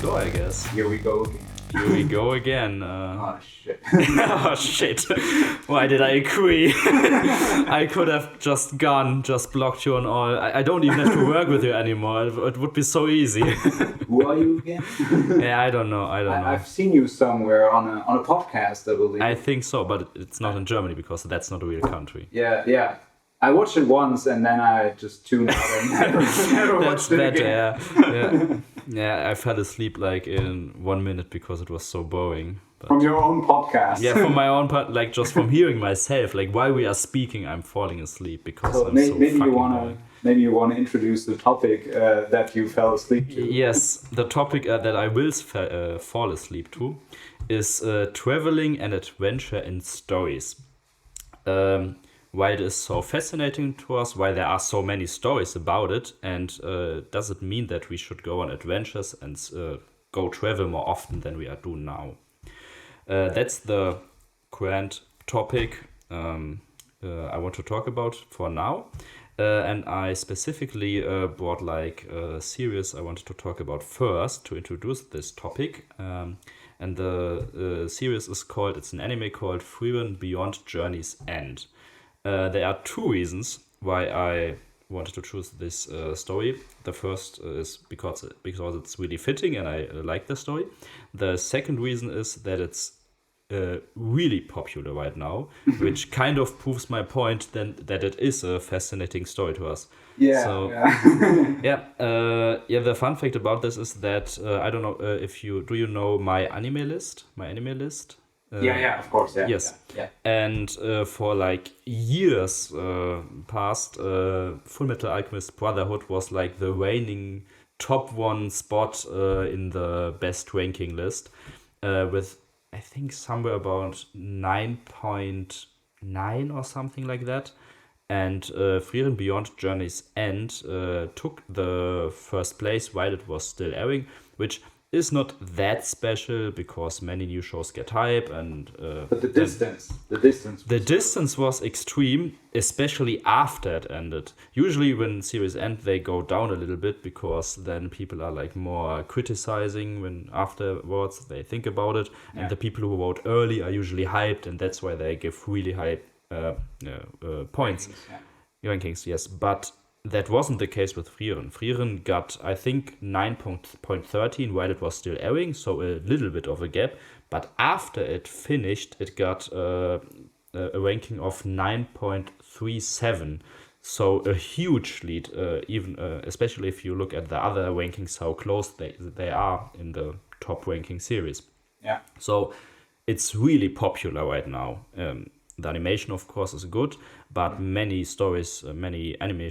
go, I guess. Here we go again. Here we go again. Oh shit. Oh shit. Why did I agree? I could have just blocked you on all. I don't even have to work with you anymore. It would be so easy. Who are you again? Yeah, I don't know. I've seen you somewhere on a podcast, I believe. I think so, but it's not in Germany because that's not a real country. Yeah. I watched it once and then I just tuned out and never watched it again. Yeah, I fell asleep like in 1 minute because it was so boring. But from your own podcast. Yeah, from my own part, like just from hearing myself, like while we are speaking, I'm falling asleep because so I'm maybe so fucking boring. Maybe you want to introduce the topic that you fell asleep to. Yes, the topic that I will fall asleep to is traveling and adventure in stories. Why it is so fascinating to us, why there are so many stories about it, and does it mean that we should go on adventures and go travel more often than we are doing now? That's the current topic I want to talk about for now. And I specifically brought like a series I wanted to talk about first to introduce this topic. And the series is called, it's an anime called Frieren Beyond Journey's End. There are two reasons why I wanted to choose this story. The first is because it's really fitting and I like the story. The second reason is that it's really popular right now, which kind of proves my point then that it is a fascinating story to us. The fun fact about this is that I don't know if you know my anime list. Of course. Yes. And for like years past, Full Metal Alchemist Brotherhood was like the reigning top one spot in the best ranking list with I think somewhere about 9.9 or something like that. And Frieren Beyond Journey's End took the first place while it was still airing, which is not that special because many new shows get hype and but the distance was extreme, especially after it ended. Usually when series end they go down a little bit because then people are like more criticizing when afterwards they think about it, and the people who vote early are usually hyped, and that's why they give really high points rankings, yes. But that wasn't the case with Frieren. Frieren got, I think, 9.13 while it was still airing, so a little bit of a gap. But after it finished, it got a ranking of 9.37. So a huge lead, even especially if you look at the other rankings, how close they are in the top ranking series. Yeah. So it's really popular right now. The animation, of course, is good, but many stories, many anime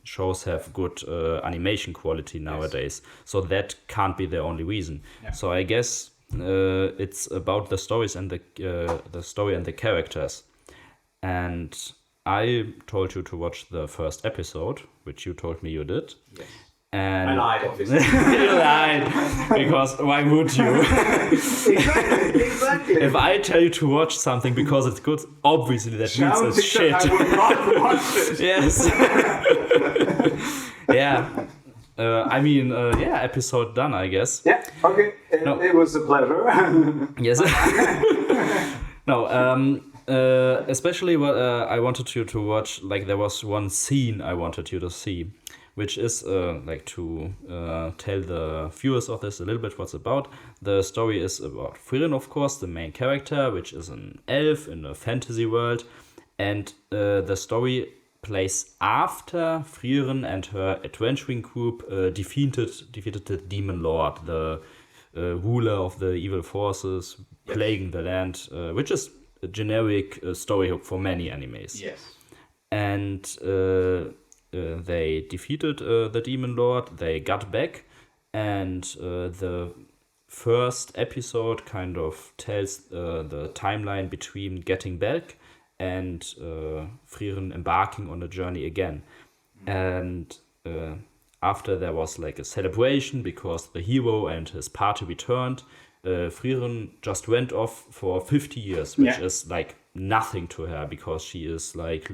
shows have good animation quality nowadays. Yes. So that can't be the only reason. Yeah. So I guess it's about the stories and the story and the characters. And I told you to watch the first episode, which you told me you did. Yes. And I lied, obviously. You lied, because why would you? Exactly. If I tell you to watch something because it's good, obviously that means it's shit. I would not watch it. Yes. Yeah. Episode done, I guess. Yeah, okay. It was a pleasure. Yes. No, especially what I wanted you to watch, like there was one scene I wanted you to see, which is to tell the viewers of this a little bit what's about. The story is about Frieren, of course, the main character, which is an elf in a fantasy world. And the story plays after Frieren and her adventuring group defeated the Demon Lord, the ruler of the evil forces plaguing the land, which is a generic story hook for many animes. Yes. And they defeated the Demon Lord, they got back, and the first episode kind of tells the timeline between getting back and Frieren embarking on a journey again. And after there was like a celebration because the hero and his party returned, Frieren just went off for 50 years, which is like nothing to her because she is like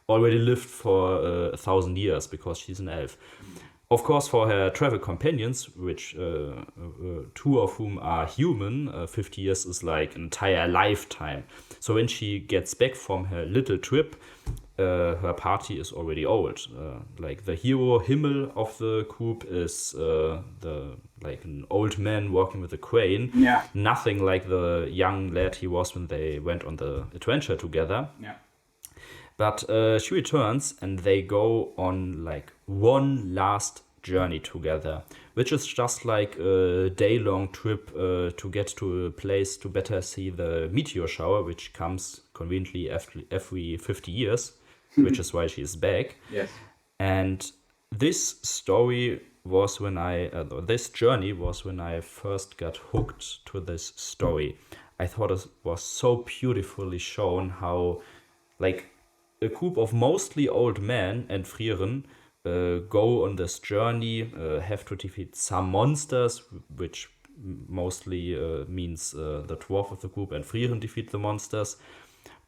already lived for 1,000 years because she's an elf. of course, for her travel companions, which two of whom are human, 50 years is like an entire lifetime. So when she gets back from her little trip, her party is already old. Like the hero Himmel of the group is like an old man walking with a crane. Yeah. Nothing like the young lad he was when they went on the adventure together. Yeah. But she returns and they go on like one last journey together, which is just like a day-long trip to get to a place to better see the meteor shower, which comes conveniently every 50 years, which is why she is back. Yes. And this story was when this journey was when I first got hooked to this story. I thought it was so beautifully shown how, like, a group of mostly old men and Frieren go on this journey, have to defeat some monsters, which mostly means the dwarf of the group and Frieren defeat the monsters.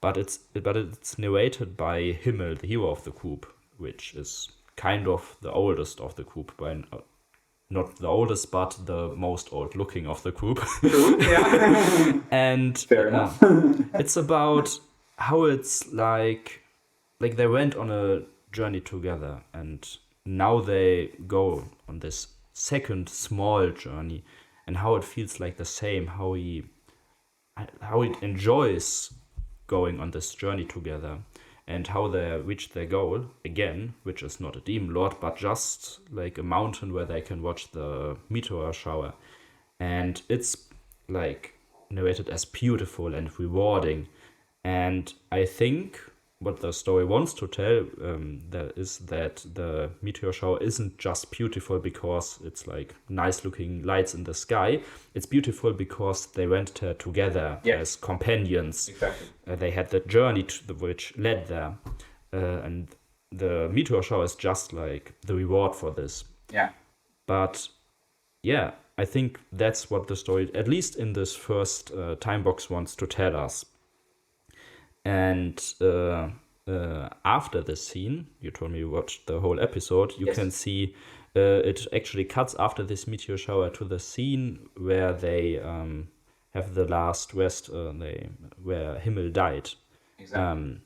But it's narrated by Himmel, the hero of the group, which is kind of the oldest of the group, not the oldest, but the most old-looking of the group. Yeah. And Fair enough. it's about how it's like they went on a journey together and now they go on this second small journey, and how it feels like the same, how it enjoys going on this journey together, and how they reach their goal again, which is not a demon lord but just like a mountain where they can watch the meteor shower. And it's like narrated as beautiful and rewarding. And I think what the story wants to tell is that the meteor shower isn't just beautiful because it's like nice looking lights in the sky. It's beautiful because they went together as companions. Exactly. They had the journey which led there. And the meteor shower is just like the reward for this. Yeah. But yeah, I think that's what the story, at least in this first time box, wants to tell us. And after this scene, you told me you watched the whole episode, you can see it actually cuts after this meteor shower to the scene where they have the last rest, where Himmel died. Exactly.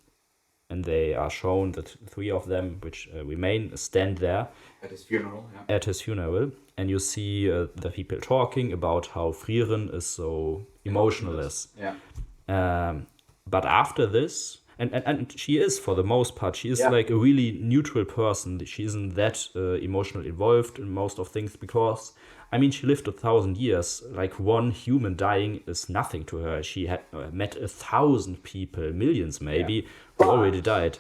And they are shown, the three of them, which remain, stand there At his funeral. Yeah. at his funeral, and you see the people talking about how Frieren is so emotionless. Yeah. But after this, and she is, for the most part, she is like a really neutral person. She isn't that emotionally involved in most of things because, I mean, she lived 1,000 years. Like, one human dying is nothing to her. She had met 1,000 people, millions maybe, who already died.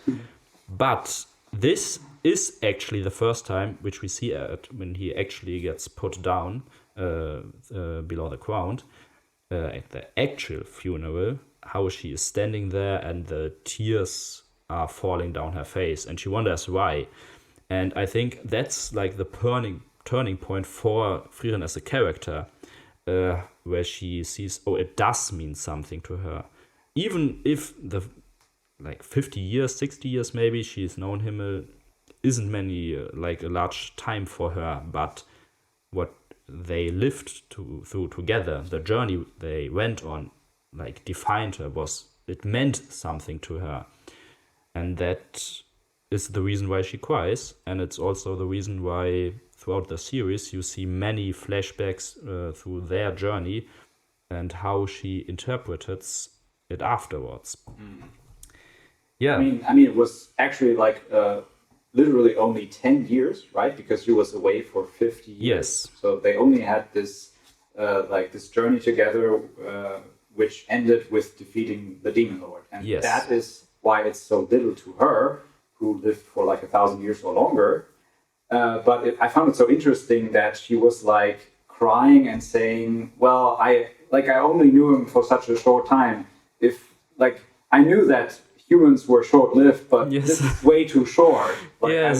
But this is actually the first time which we see when he actually gets put down below the ground at the actual funeral, how she is standing there and the tears are falling down her face and she wonders why. And I think that's like the turning point for Frieren as a character, where she sees, oh, it does mean something to her. Even if the 50 years, 60 years maybe, she's known Himmel, isn't many, like a large time for her, but what they lived through together, the journey they went on, like, defined her, it meant something to her. And that is the reason why she cries, and it's also the reason why throughout the series you see many flashbacks through their journey and how she interpreted it afterwards. Yeah. I mean, it was actually like literally only 10 years, right? Because she was away for 50 years. Yes. So they only had this this journey together, which ended with defeating the demon lord, and that is why it's so little to her, who lived for like 1,000 years or longer. But I found it so interesting that she was like crying and saying, "Well, I only knew him for such a short time. If like I knew that humans were short-lived, but this is way too short. Like,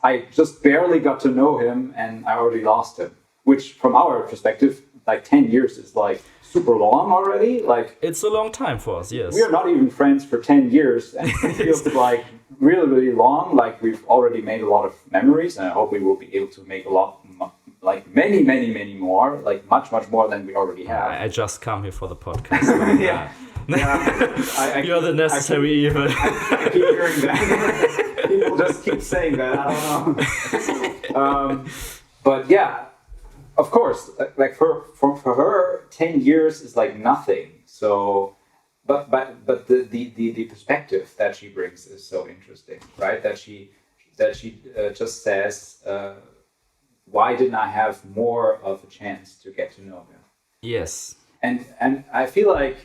I just barely got to know him, and I already lost him." Which, from our perspective, like 10 years is like super long already. Like it's a long time for us. Yes, we are not even friends for 10 years, and it feels like really, really long. Like we've already made a lot of memories, and I hope we will be able to make a lot, like many more, like much more than we already have. I just come here for the podcast. Yeah. You're the necessary evil. I keep hearing that. People just keep saying that. I don't know. But yeah, of course, like for her, 10 years is like nothing. So, but the perspective that she brings is so interesting, right? That she just says, why didn't I have more of a chance to get to know him? Yes. And I feel like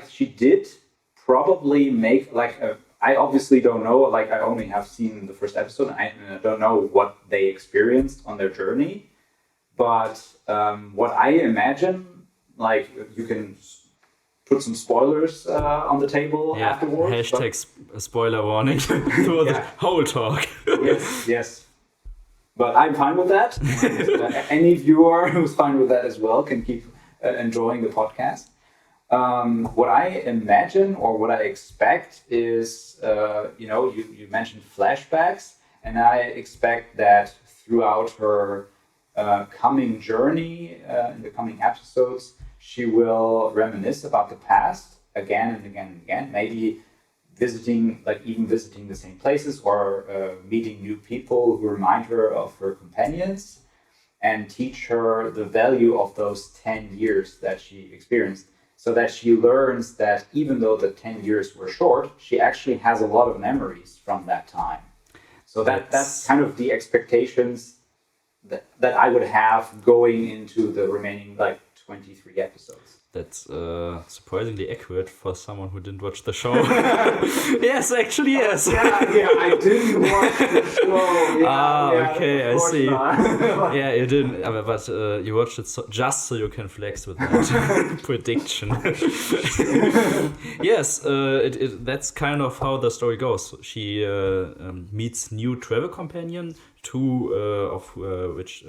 she did probably make like I obviously don't know, like I only have seen the first episode and I don't know what they experienced on their journey, but what I imagine, like you can put some spoilers on the table afterwards. Hashtag spoiler warning for the whole talk. Yes. But I'm fine with that. And, any viewer who's fine with that as well can keep enjoying the podcast. What I imagine or what I expect is, you mentioned flashbacks, and I expect that throughout her coming journey in the coming episodes, she will reminisce about the past again and again and again. Maybe visiting the same places or meeting new people who remind her of her companions and teach her the value of those 10 years that she experienced, so that she learns that even though the 10 years were short, she actually has a lot of memories from that time. So that's kind of the expectations that I would have going into the remaining 23 episodes. That's surprisingly accurate for someone who didn't watch the show. Yes, actually, yes. Yeah, I didn't watch the show. Okay, I see. Yeah, you didn't, but you watched it just so you can flex with that prediction. Yes, that's kind of how the story goes. She meets new travel companion, two of which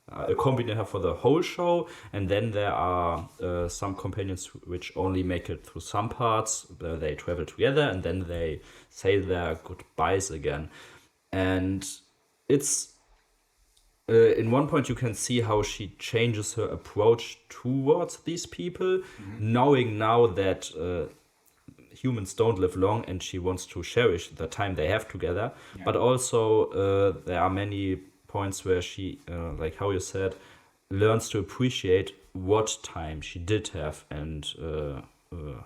accompany her for the whole show, and then there are some companions which only make it through some parts. They travel together and then they say their goodbyes again. And it's in one point you can see how she changes her approach towards these people, knowing now that humans don't live long and she wants to cherish the time they have together. But also there are many points where she, like how you said, learns to appreciate what time she did have and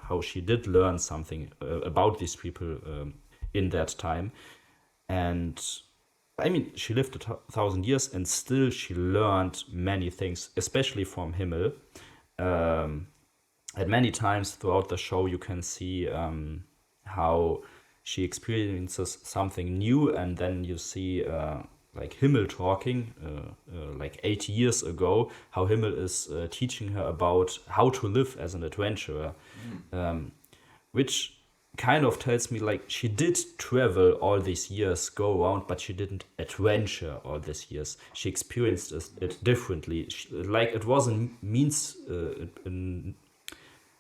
how she did learn something about these people in that time. And I mean, she lived 1,000 years and still she learned many things, especially from Himmel. And many times throughout the show you can see how she experiences something new, and then you see like Himmel talking like 80 years ago, how Himmel is teaching her about how to live as an adventurer, which kind of tells me like she did travel all these years, go around, but she didn't adventure all these years. She experienced it differently. Like it wasn't means,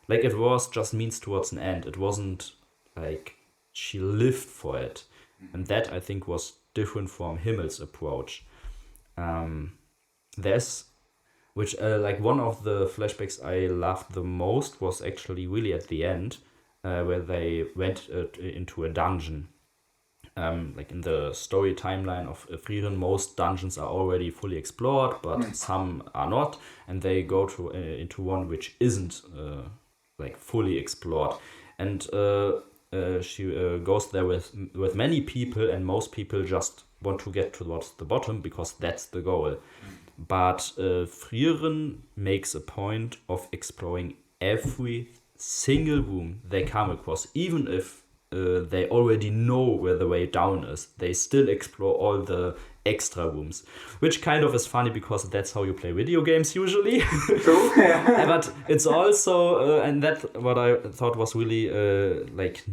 like it was just means towards an end. It wasn't like she lived for it, and that I think was different from Himmel's approach. There's, which like one of the flashbacks I loved the most was actually really at the end, where they went into a dungeon. Like in the story timeline of Frieren, most dungeons are already fully explored, but some are not, and they go to into one which isn't like fully explored, and she goes there with many people, and most people just want to get towards the bottom because that's the goal. But Frieren makes a point of exploring every single room they come across, even if they already know where the way down is. They still explore all the extra rooms, which kind of is funny because that's how you play video games usually. True. But it's also and that what I thought was really like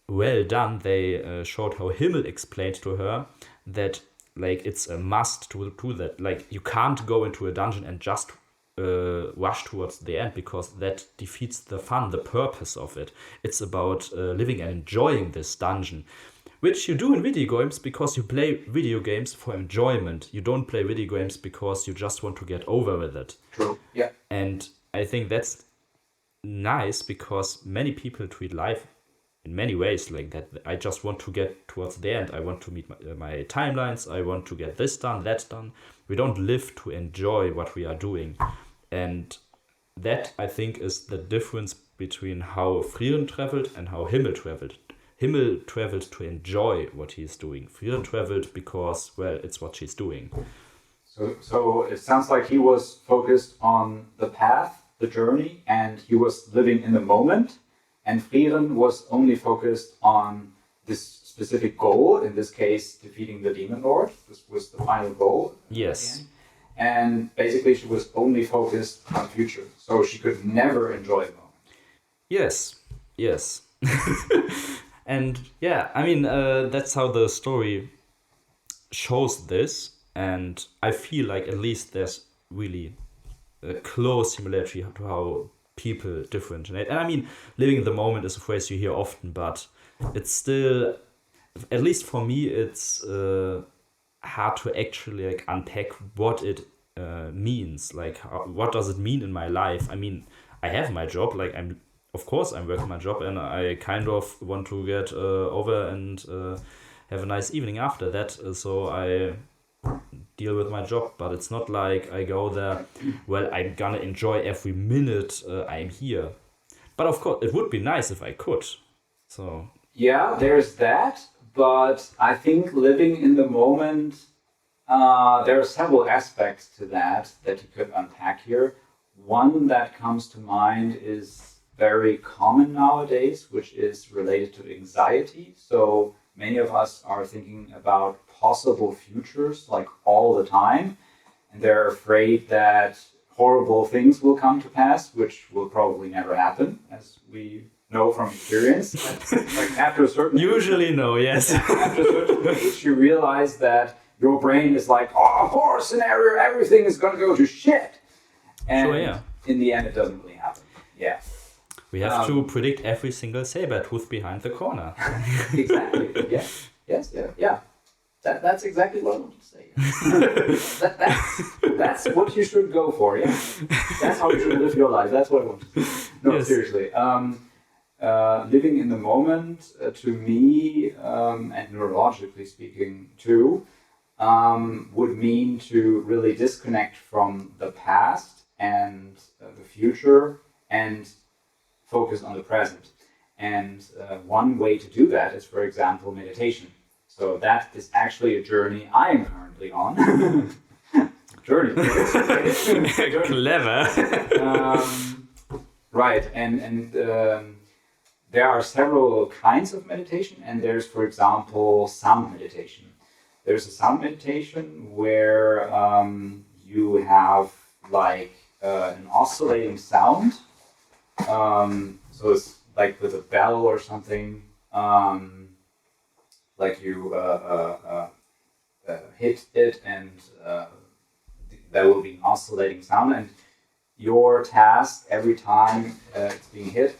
well done. They showed how Himmel explained to her that like it's a must to do that. Like you can't go into a dungeon and just rush towards the end, because that defeats the fun, the purpose of it. It's about living and enjoying this dungeon, which you do in video games because you play video games for enjoyment. You don't play video games because you just want to get over with it. True. Yeah. And I think that's nice, because many people treat life in many ways like that. I just want to get towards the end. I want to meet my timelines. I want to get this done, that done. We don't live to enjoy what we are doing. And that, I think, is the difference between how Frieren traveled and how Himmel traveled. Himmel traveled to enjoy what he's doing. Frieren traveled because, well, it's what she's doing. So it sounds like he was focused on the path, the journey, and he was living in the moment. And Frieren was only focused on this specific goal, in this case, defeating the Demon Lord. This was the final goal. Yes. And basically, she was only focused on the future. So she could never enjoy the moment. Yes. And yeah, I mean, that's how the story shows this. And I feel like at least there's really a close similarity to how people differentiate. And I mean, living in the moment is a phrase you hear often, but it's still, at least for me, it's hard to actually like unpack what it means. Like, what does it mean in my life? I mean, I have my job. Like, of course, I'm working my job, and I kind of want to get over and have a nice evening after that. So I deal with my job, but it's not like I go there, well, I'm gonna enjoy every minute I'm here. But of course, it would be nice if I could. So yeah, there's that, but I think living in the moment, there are several aspects to that you could unpack here. One that comes to mind is very common nowadays, which is related to anxiety. So many of us are thinking about possible futures like all the time, and they're afraid that horrible things will come to pass, which will probably never happen, as we know from experience. Like after a certain usually no, yes. After a certain age, you realize that your brain is like, oh, horror scenario, everything is going to go to shit. And sure, yeah. In the end, it doesn't really happen. Yeah. We have to predict every single saber tooth behind the corner. Exactly. Yeah. Yes. Yeah. That's exactly what I wanted to say. That's what you should go for. Yeah. That's how you should live your life. That's what I want to say. No, yes. Seriously. Living in the moment, to me, and neurologically speaking too, would mean to really disconnect from the past and the future and focus on the present. And one way to do that is, for example, meditation. So that is actually a journey I am currently on. Journey. Clever. Right. And there are several kinds of meditation. And there's, for example, sound meditation. There's a sound meditation where you have like an oscillating sound. So it's like with a bell or something, like you hit it, and there will be an oscillating sound. And your task every time it's being hit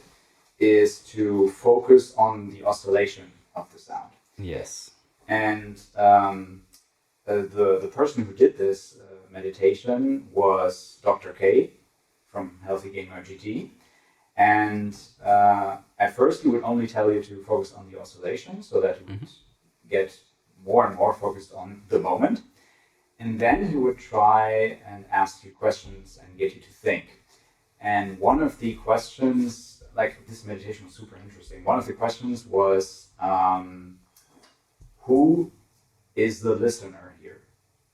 is to focus on the oscillation of the sound. Yes. And the person who did this meditation was Dr. K from Healthy Gamer GT. And at first he would only tell you to focus on the oscillation so that you would get more and more focused on the moment. And then he would try and ask you questions and get you to think. And one of the questions, like this meditation was super interesting. One of the questions was, who is the listener here?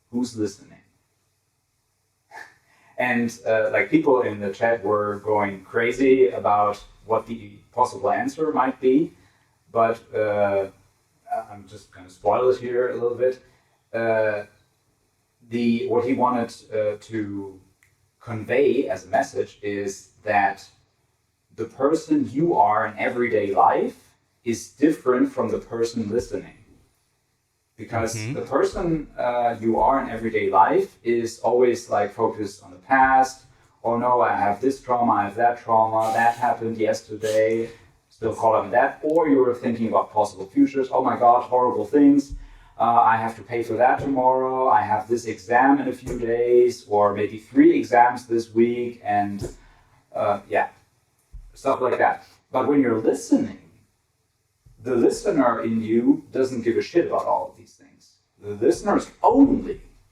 Who's listening? And like people in the chat were going crazy about what the possible answer might be, but I'm just going to spoil it here a little bit. What he wanted to convey as a message is that the person you are in everyday life is different from the person listening. because the person you are in everyday life is always like focused on the past. Oh no, I have this trauma, I have that trauma, that happened yesterday, still call on that. Or you were thinking about possible futures. Oh my God, horrible things. I have to pay for that tomorrow. I have this exam in a few days, or maybe 3 exams this week, and stuff like that. But when you're listening, the listener in you doesn't give a shit about all of these things. The listener is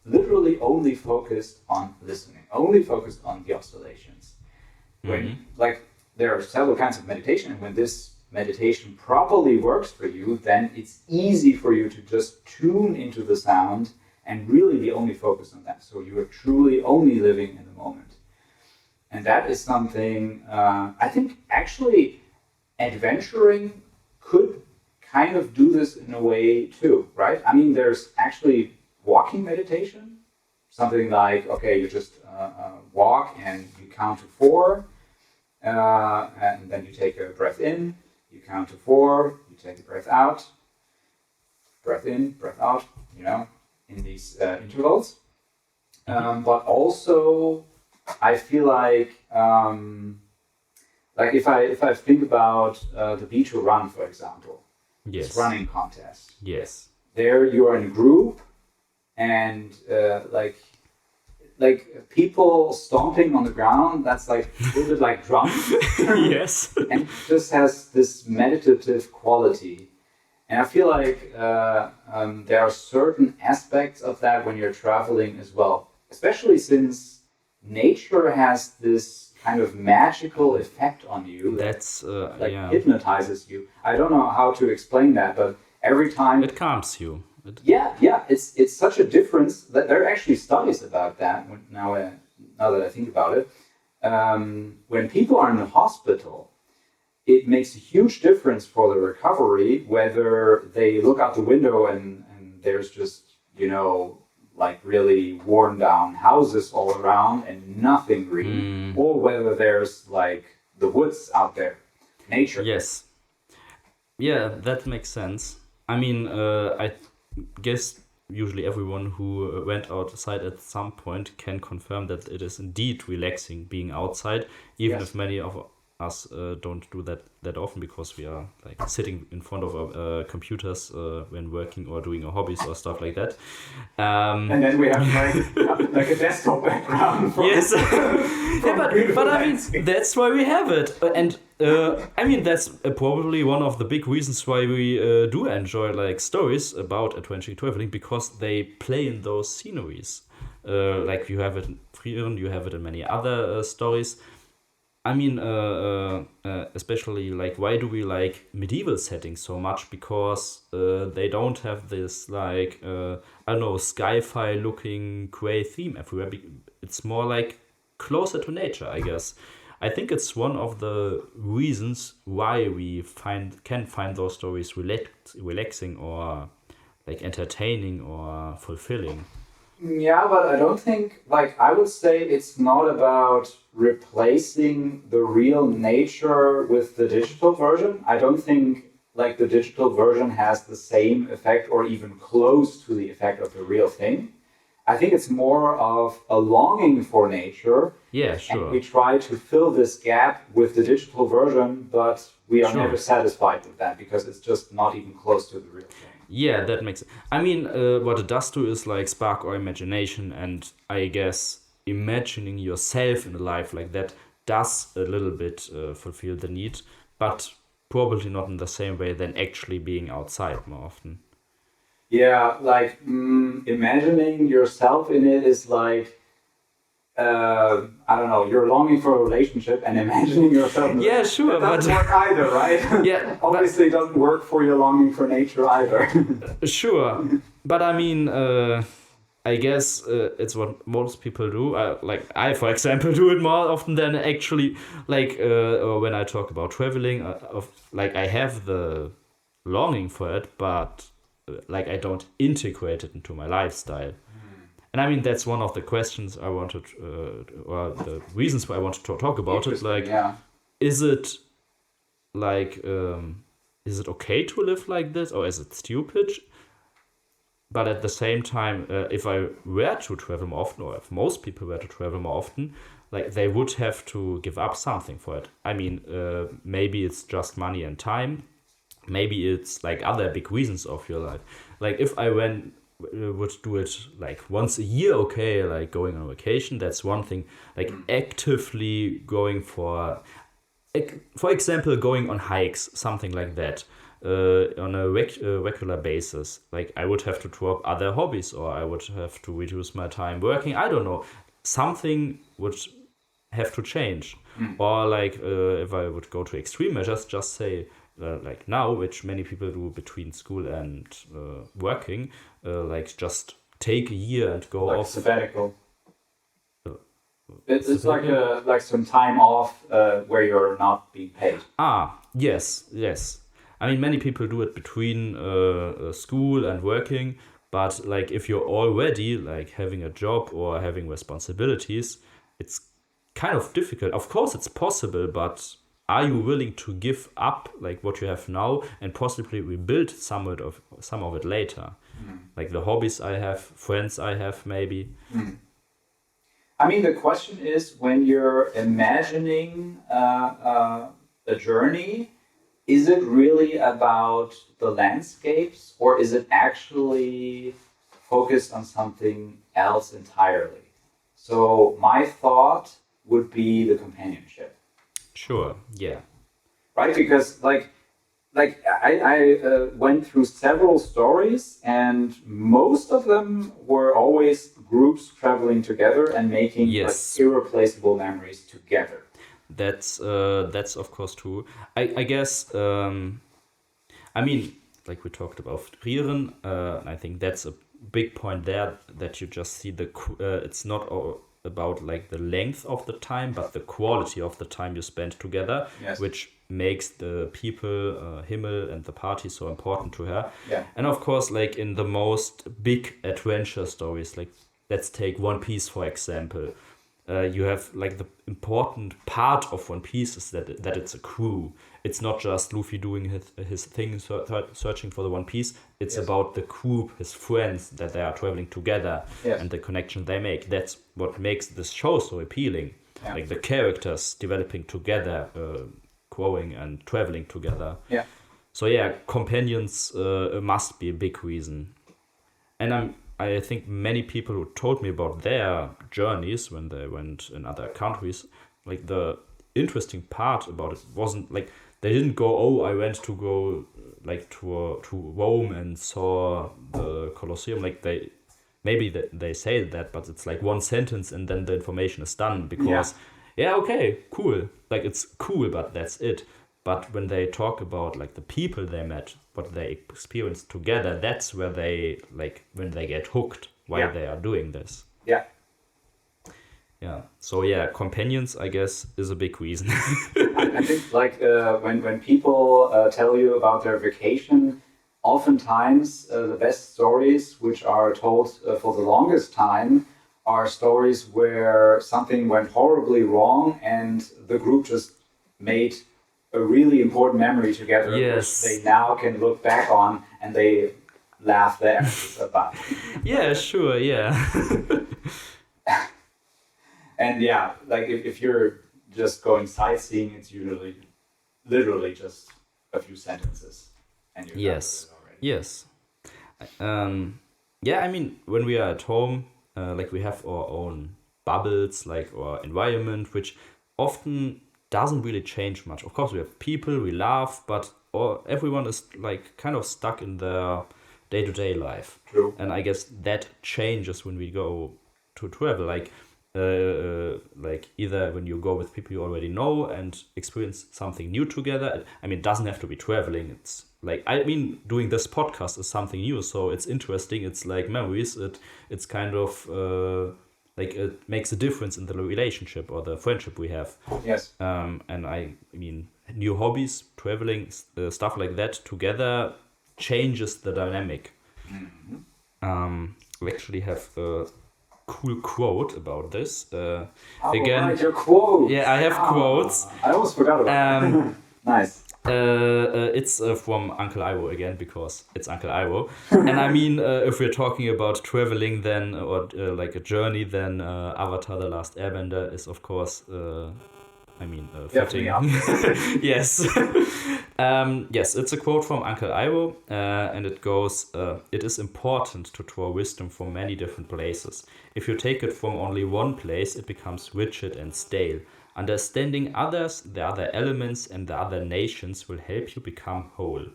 literally only focused on listening, only focused on the oscillations. When, like, there are several kinds of meditation, and when this meditation properly works for you, then it's easy for you to just tune into the sound and really be only focused on that. So you are truly only living in the moment. And that is something, I think actually adventuring could kind of do this in a way too, right? I mean, there's actually walking meditation, something like, okay, you just walk and you count to 4, and then you take a breath in, you count to 4, you take a breath in, breath out, in these intervals. But also, I feel like if I think about the Beach to Run, for example, yes, this running contest. Yes. There you are in a group, and like people stomping on the ground. That's like a little bit like drums. Yes. And it just has this meditative quality. And I feel like there are certain aspects of that when you're traveling as well, especially since nature has this kind of magical effect on you that's hypnotizes you. I don't know how to explain that, but every time it calms you. It's such a difference that there are actually studies about that. Now that I think about it, when people are in the hospital, it makes a huge difference for the recovery whether they look out the window and there's just like really worn down houses all around and nothing green, or whether there's like the woods out there, nature. Yes. Yeah, that makes sense. I mean, I guess usually everyone who went outside at some point can confirm that it is indeed relaxing being outside, even if many of us don't do that often because we are like sitting in front of our computers when working or doing our hobbies or stuff like that. And then we have like a desktop background. Yes. But I mean, that's why we have it. And I mean, that's probably one of the big reasons why we do enjoy like stories about adventure traveling, because they play in those sceneries. Like you have it in Frieren, you have it in many other stories. I mean, especially like, why do we like medieval settings so much? Because they don't have this like I don't know, sci-fi looking gray theme everywhere. It's more like closer to nature, I guess. I think it's one of the reasons why we can find those stories relaxing or like entertaining or fulfilling. Yeah, but I don't think, like, I would say it's not about replacing the real nature with the digital version. I don't think, like, the digital version has the same effect or even close to the effect of the real thing. I think it's more of a longing for nature. Yeah, sure. And we try to fill this gap with the digital version, but we are never satisfied with that because it's just not even close to the real thing. Yeah, that makes sense. I mean, what it does do is like spark our imagination, and I guess imagining yourself in a life like that does a little bit fulfill the need, but probably not in the same way than actually being outside more often. Yeah, like imagining yourself in it is like, I don't know, you're longing for a relationship and imagining yourself in yeah, sure, it doesn't work either, right? Yeah, obviously it doesn't work for your longing for nature either. Sure, but I mean, I guess it's what most people do. Like I, for example, do it more often than actually, like when I talk about traveling. Like I have the longing for it, but like I don't integrate it into my lifestyle. And I mean, that's one of the questions I wanted, or the reasons why I wanted to talk about it. Like, is it like, is it okay to live like this, or is it stupid? but at the same time, if I were to travel more often, or if most people were to travel more often, like they would have to give up something for it. I mean, maybe it's just money and time. Maybe it's like other big reasons of your life. Like if I would do it like once a year, okay, like going on vacation, that's one thing. Like actively going for example, going on hikes, something like that, on a regular basis. Like I would have to drop other hobbies, or I would have to reduce my time working. I don't know. Something would have to change. Or like if I would go to extreme measures, just say like now, which many people do between school and working, like just take a year and go like off. Sabbatical. It's like some time off where you're not being paid. Yes. I mean, many people do it between school and working, but like if you're already like having a job or having responsibilities, it's kind of difficult. Of course, it's possible, but are you willing to give up like what you have now and possibly rebuild some of it later? Like the hobbies I have, friends I have, maybe. I mean, the question is when you're imagining a journey, is it really about the landscapes, or is it actually focused on something else entirely? So my thought would be the companionship. Sure, yeah. Right? Because I went through several stories, and most of them were always groups traveling together and making Yes. like irreplaceable memories together. That's of course true. I guess I mean, like we talked about Frieren, I think that's a big point there, that you just see it's not about like the length of the time, but the quality of the time you spend together, Yes. which makes the people, Himmel and the party so important to her. Yeah. And of course, like in the most big adventure stories, like let's take One Piece for example. You have like the important part of One Piece is that it's a crew. It's not just Luffy doing his thing, searching for the One Piece. It's Yes. about the group, his friends, that they are traveling together, Yes. and the connection they make. That's what makes this show so appealing. Yeah. Like the characters developing together, growing and traveling together. Yeah. So yeah, companions must be a big reason. And I think many people who told me about their journeys when they went in other countries, like the interesting part about it wasn't like they didn't go, oh, I went to go like to Rome and saw the Colosseum. Like they say that, but it's like one sentence and then the information is done because yeah, okay, cool. Like it's cool, but that's it. But when they talk about like the people they met, what they experienced together, that's where they like when they get hooked why they are doing this. Yeah. Yeah. So yeah, companions, I guess, is a big reason. I think like when people tell you about their vacation, oftentimes the best stories which are told for the longest time are stories where something went horribly wrong and the group just made a really important memory together, Yes. which they now can look back on and they laugh their asses about. Yeah, sure, yeah. And yeah, like if you're just going sightseeing, it's usually literally just a few sentences and you're Yes. done with it already. Yes. Yeah, I mean, when we are at home, like we have our own bubbles, like our environment, which often doesn't really change much. Of course, we have people, we laugh, but everyone is like kind of stuck in their day-to-day life. True. And I guess that changes when we go to travel. Like either when you go with people you already know and experience something new together. I mean, it doesn't have to be traveling. It's like, I mean, doing this podcast is something new, so it's interesting. It's like memories. It's kind of like it makes a difference in the relationship or the friendship we have. Yes. And I mean, new hobbies, traveling, stuff like that together changes the dynamic. We actually have a cool quote about this. Again, right, your quote. Yeah, I have quotes. I almost forgot about it. Nice. It's from Uncle Iroh again because it's Uncle Iroh, and I mean, if we're talking about traveling, then or like a journey, then Avatar: The Last Airbender is of course, fitting. Yes, yes, it's a quote from Uncle Iroh, and it goes: "It is important to draw wisdom from many different places. If you take it from only one place, it becomes rigid and stale. Understanding others, the other elements, and the other nations will help you become whole."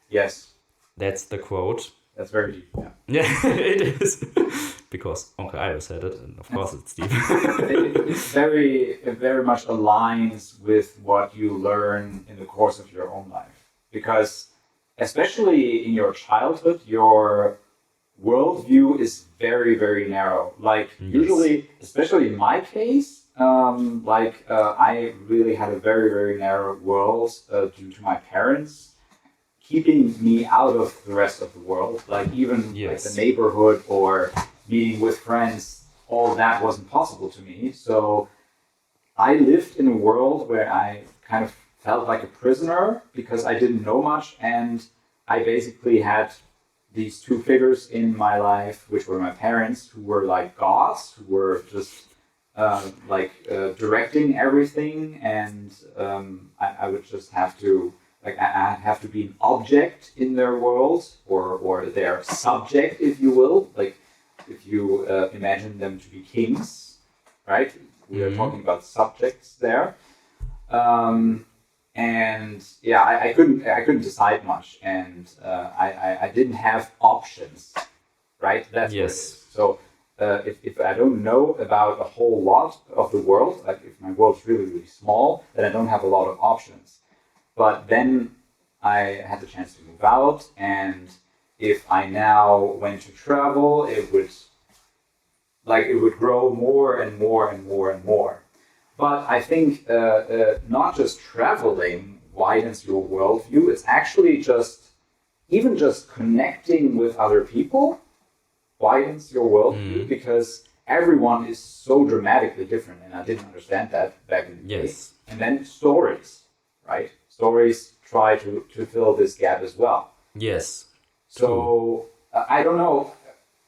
Yes. That's the quote. That's very deep. Yeah, yeah it is. Because Uncle Iroh said it, and of course it's deep. it very much aligns with what you learn in the course of your own life. Because especially in your childhood, your worldview is very, very narrow. Like usually, especially in my case, I really had a very, very narrow world due to my parents keeping me out of the rest of the world. Like even like the neighborhood or meeting with friends, all that wasn't possible to me. So I lived in a world where I kind of felt like a prisoner because I didn't know much, and I basically had these two figures in my life, which were my parents, who were like gods, who were just directing everything, and I would just have to I have to be an object in their world, or their subject, if you will. Like if you imagine them to be kings, right? We are talking about subjects there. And yeah, I couldn't decide much, and I didn't have options, right? That's what it is. So if I don't know about a whole lot of the world, like if my world's really, really small, then I don't have a lot of options. But then I had the chance to move out, and if I now went to travel, it would grow more and more and more and more. But I think not just traveling widens your worldview, it's actually even just connecting with other people widens your worldview, because everyone is so dramatically different, and I didn't understand that back in the day. And then stories, right? Stories try to fill this gap as well. Yes. So I don't know.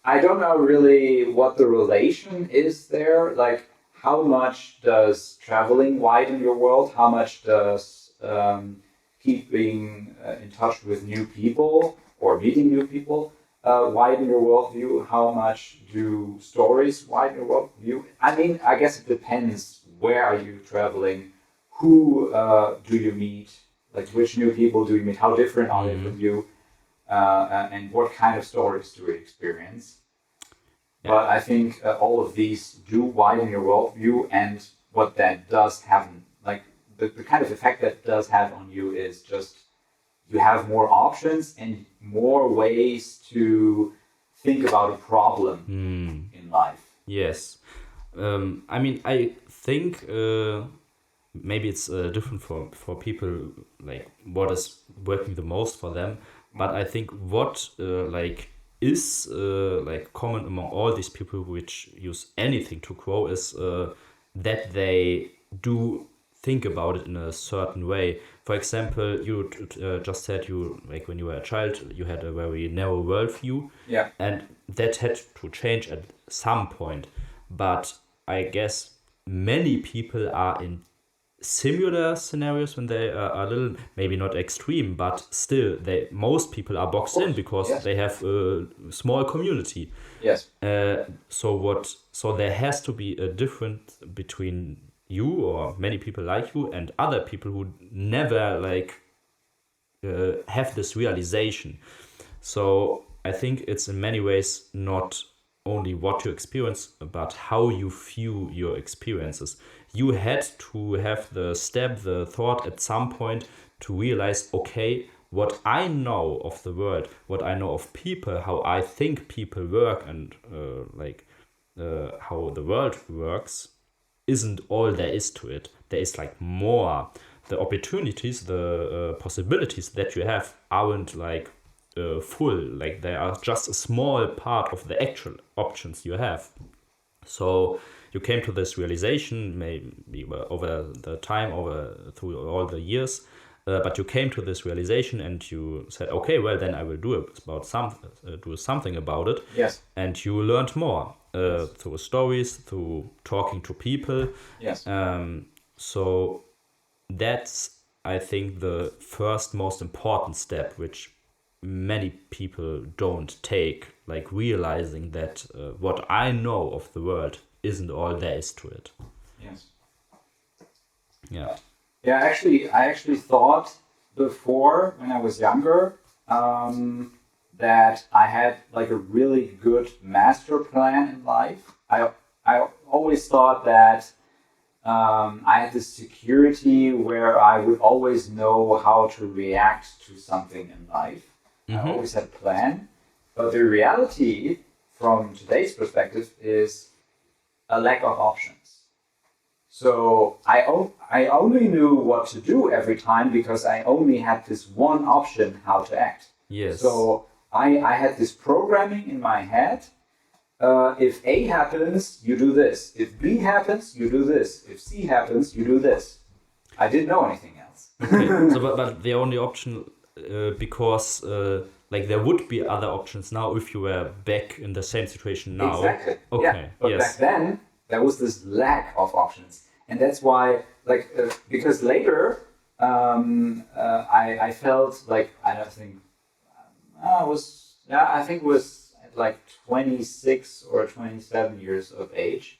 I don't know really what the relation is there. Like, how much does traveling widen your world? How much does keeping in touch with new people or meeting new people widen your worldview? How much do stories widen your worldview? I mean, I guess it depends. Where are you traveling? Who do you meet? Like, which new people do you meet? How different are they from you? And what kind of stories do we experience? Yeah. But I think all of these do widen your worldview, and what that does have, like the kind of effect that does have on you is just you have more options and more ways to think about a problem in life. Yes. I mean, I think maybe it's different for people, like what is working the most for them. But I think what is common among all these people which use anything to grow is that they do think about it in a certain way. For example, you just said you, like when you were a child, you had a very narrow worldview. Yeah. And that had to change at some point. But I guess many people are in similar scenarios when they are a little, maybe not extreme, but still most people are boxed in because they have a small community. Yes. So there has to be a difference between you or many people like you and other people who never have this realization. So I think it's in many ways not only what you experience, but how you view your experiences. You had to have the thought at some point to realize, okay, what I know of the world, what I know of people, how I think people work, and how the world works, isn't all there is to it. There is more. The opportunities, the possibilities that you have aren't full. Like they are just a small part of the actual options you have. So you came to this realization maybe over the time, through all the years, but you came to this realization and you said, okay, well then I will do something about it. Yes. And you learned more through stories, through talking to people. Yes. So that's, I think, the first most important step, which many people don't take, like realizing that what I know of the world isn't all there is to it. Yes. Yeah. Yeah, I actually thought before, when I was younger, that I had like a really good master plan in life. I always thought that I had this security where I would always know how to react to something in life. I always had a plan. But the reality, from today's perspective, is a lack of options. So I only knew what to do every time because I only had this one option how to act. Yes. So I had this programming in my head. If A happens, you do this. If B happens, you do this. If C happens, you do this. I didn't know anything else. Okay. So, but the only option, because like there would be other options now if you were back in the same situation now. Exactly. Okay. Yeah. But back then, there was this lack of options. And that's why, like, because later I felt like, I don't think, I think it was like 26 or 27 years of age.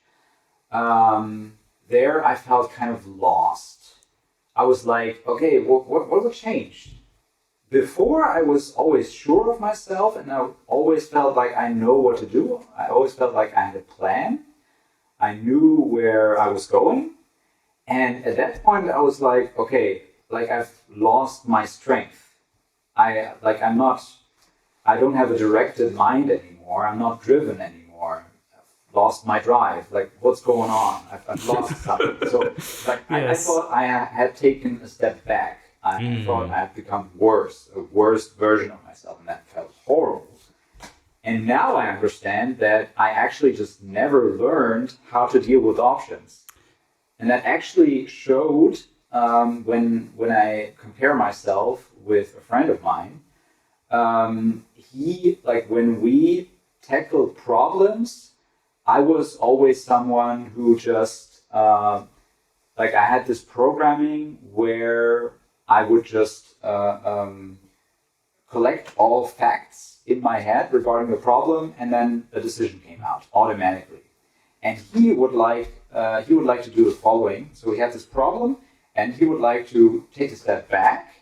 There I felt kind of lost. I was like, okay, what changed? Before I was always sure of myself and I always felt like I know what to do. I always felt like I had a plan. I knew where I was going. And at that point I was like, okay, like I've lost my strength. I don't have a directed mind anymore. I'm not driven anymore. I've lost my drive. Like, what's going on? I've lost something. So, like, I thought I had taken a step back. I thought I had become a worse version of myself, and that felt horrible. And now I understand that I actually just never learned how to deal with options. And that actually showed when I compare myself with a friend of mine. When we tackled problems, I was always someone who just, I had this programming where I would just collect all facts in my head regarding the problem, and then a decision came out automatically. And he would like to do the following. So he had this problem, and he would like to take a step back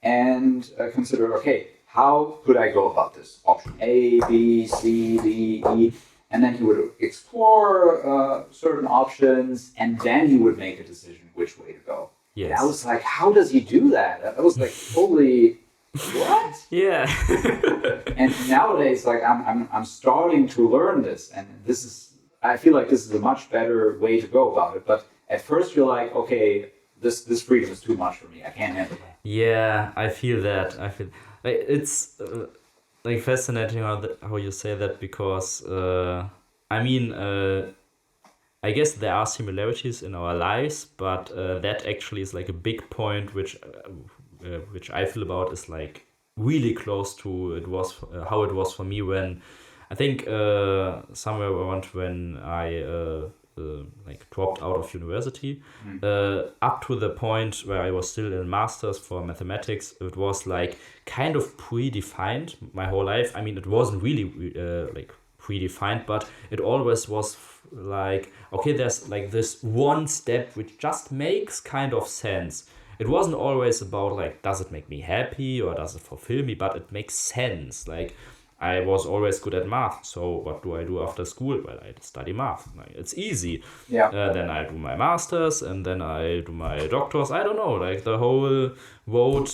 and consider, okay, how could I go about this? Option A, B, C, D, E. And then he would explore certain options, and then he would make a decision which way to go. Yes. And I was like, how does he do that? I was like, totally, what? Yeah. And nowadays, like, I'm starting to learn this, and I feel like this is a much better way to go about it. But at first you're like, okay, this freedom is too much for me. I can't handle it. Yeah, I feel that. It's like fascinating how you say that, because I guess there are similarities in our lives, but that actually is like a big point which I feel about is like really close to how it was for me when I think somewhere around when I dropped out of university, up to the point where I was still in masters for mathematics. It was like kind of predefined my whole life. I mean, it wasn't really predefined, but it always was like, okay, there's like this one step which just makes kind of sense. It wasn't always about like, does it make me happy or does it fulfill me, but it makes sense. Like, I was always good at math, so what do I do after school? Well, I study math. Like, it's easy. Yeah. Then I do my masters, and then I do my doctors. I don't know, like the whole road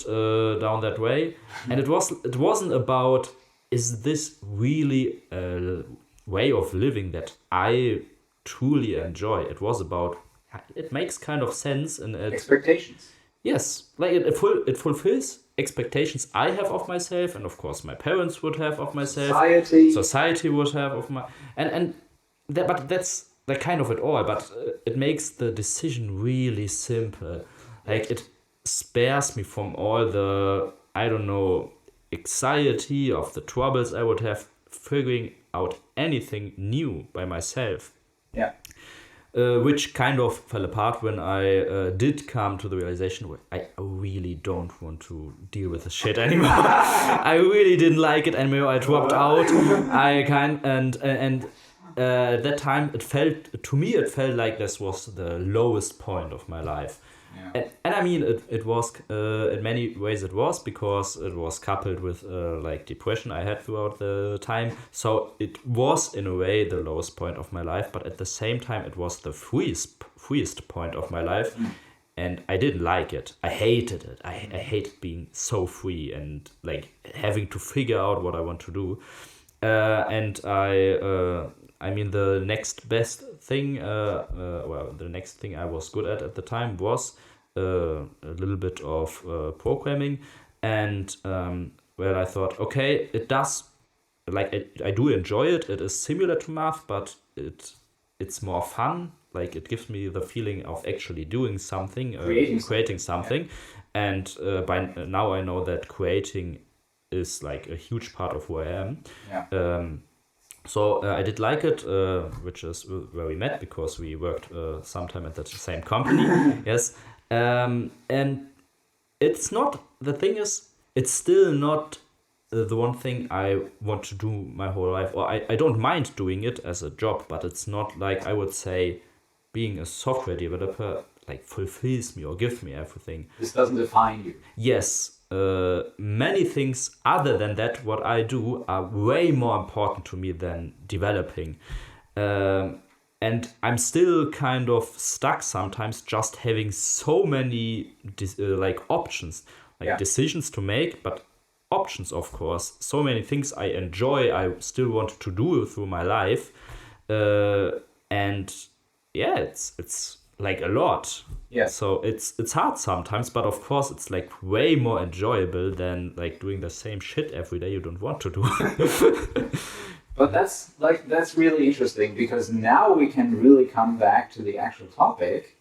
down that way. And it wasn't about, is this really a way of living that I truly enjoy? It was about, it makes kind of sense, and expectations. Yes, like it fulfills expectations I have of myself, and of course my parents would have of myself. Society would have of my but that's like kind of it all. But it makes the decision really simple. Like spares me from all the, I don't know, anxiety of the troubles I would have figuring out anything new by myself. Yeah. Which kind of fell apart when I did come to the realization where I really don't want to deal with this shit anymore. I really didn't like it anymore. I dropped out. At that time it felt like this was the lowest point of my life. Yeah. And I mean, it was, in many ways it was, because it was coupled with like depression I had throughout the time. So it was in a way the lowest point of my life, but at the same time it was the freest point of my life. And I didn't like it. I hated it. I hated being so free and like having to figure out what I want to do. I mean, the next best thing, the next thing I was good at the time was a little bit of programming, and I thought, okay, it does, like I do enjoy it. It is similar to math, but it's more fun. Like it gives me the feeling of actually doing something, creating something, and by now I know that creating is like a huge part of who I am. Yeah. So I did like it, which is where we met because we worked sometime at the same company. Yes, and it's not, the thing is, it's still not the one thing I want to do my whole life, or I don't mind doing it as a job, but it's not like I would say being a software developer like fulfills me or gives me everything. This doesn't define you. Yes. Many things other than that, what I do, are way more important to me than developing. And I'm still kind of stuck sometimes just having so many like options, like decisions to make, but options, of course. So many things I enjoy, I still want to do through my life. And yeah, it's like a lot. Yeah. So it's hard sometimes, but of course it's like way more enjoyable than like doing the same shit every day you don't want to do. But that's really interesting, because now we can really come back to the actual topic,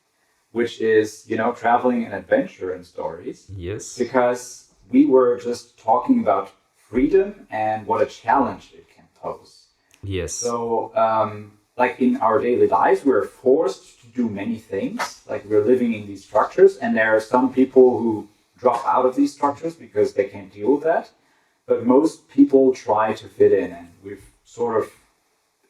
which is, traveling and adventure and stories. Yes. Because we were just talking about freedom and what a challenge it can pose. Yes. So like in our daily lives, we're forced to do many things. Like we're living in these structures, and there are some people who drop out of these structures because they can't deal with that. But most people try to fit in, and we've sort of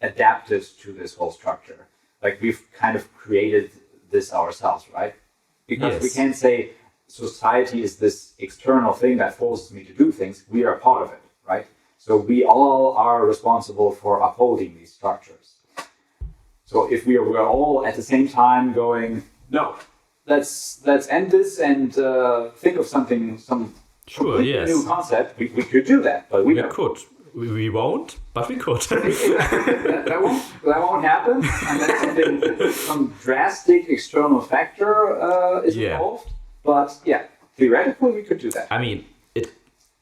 adapted to this whole structure. Like we've kind of created this ourselves, right? Because we can't say society is this external thing that forces me to do things. We are part of it, right? So we all are responsible for upholding these structures. So if we're all at the same time going, no, let's end this and think of some new concept, we could do that, but we don't. Could. We won't, but we could. that won't happen unless some drastic external factor is involved. But yeah, theoretically we could do that. I mean,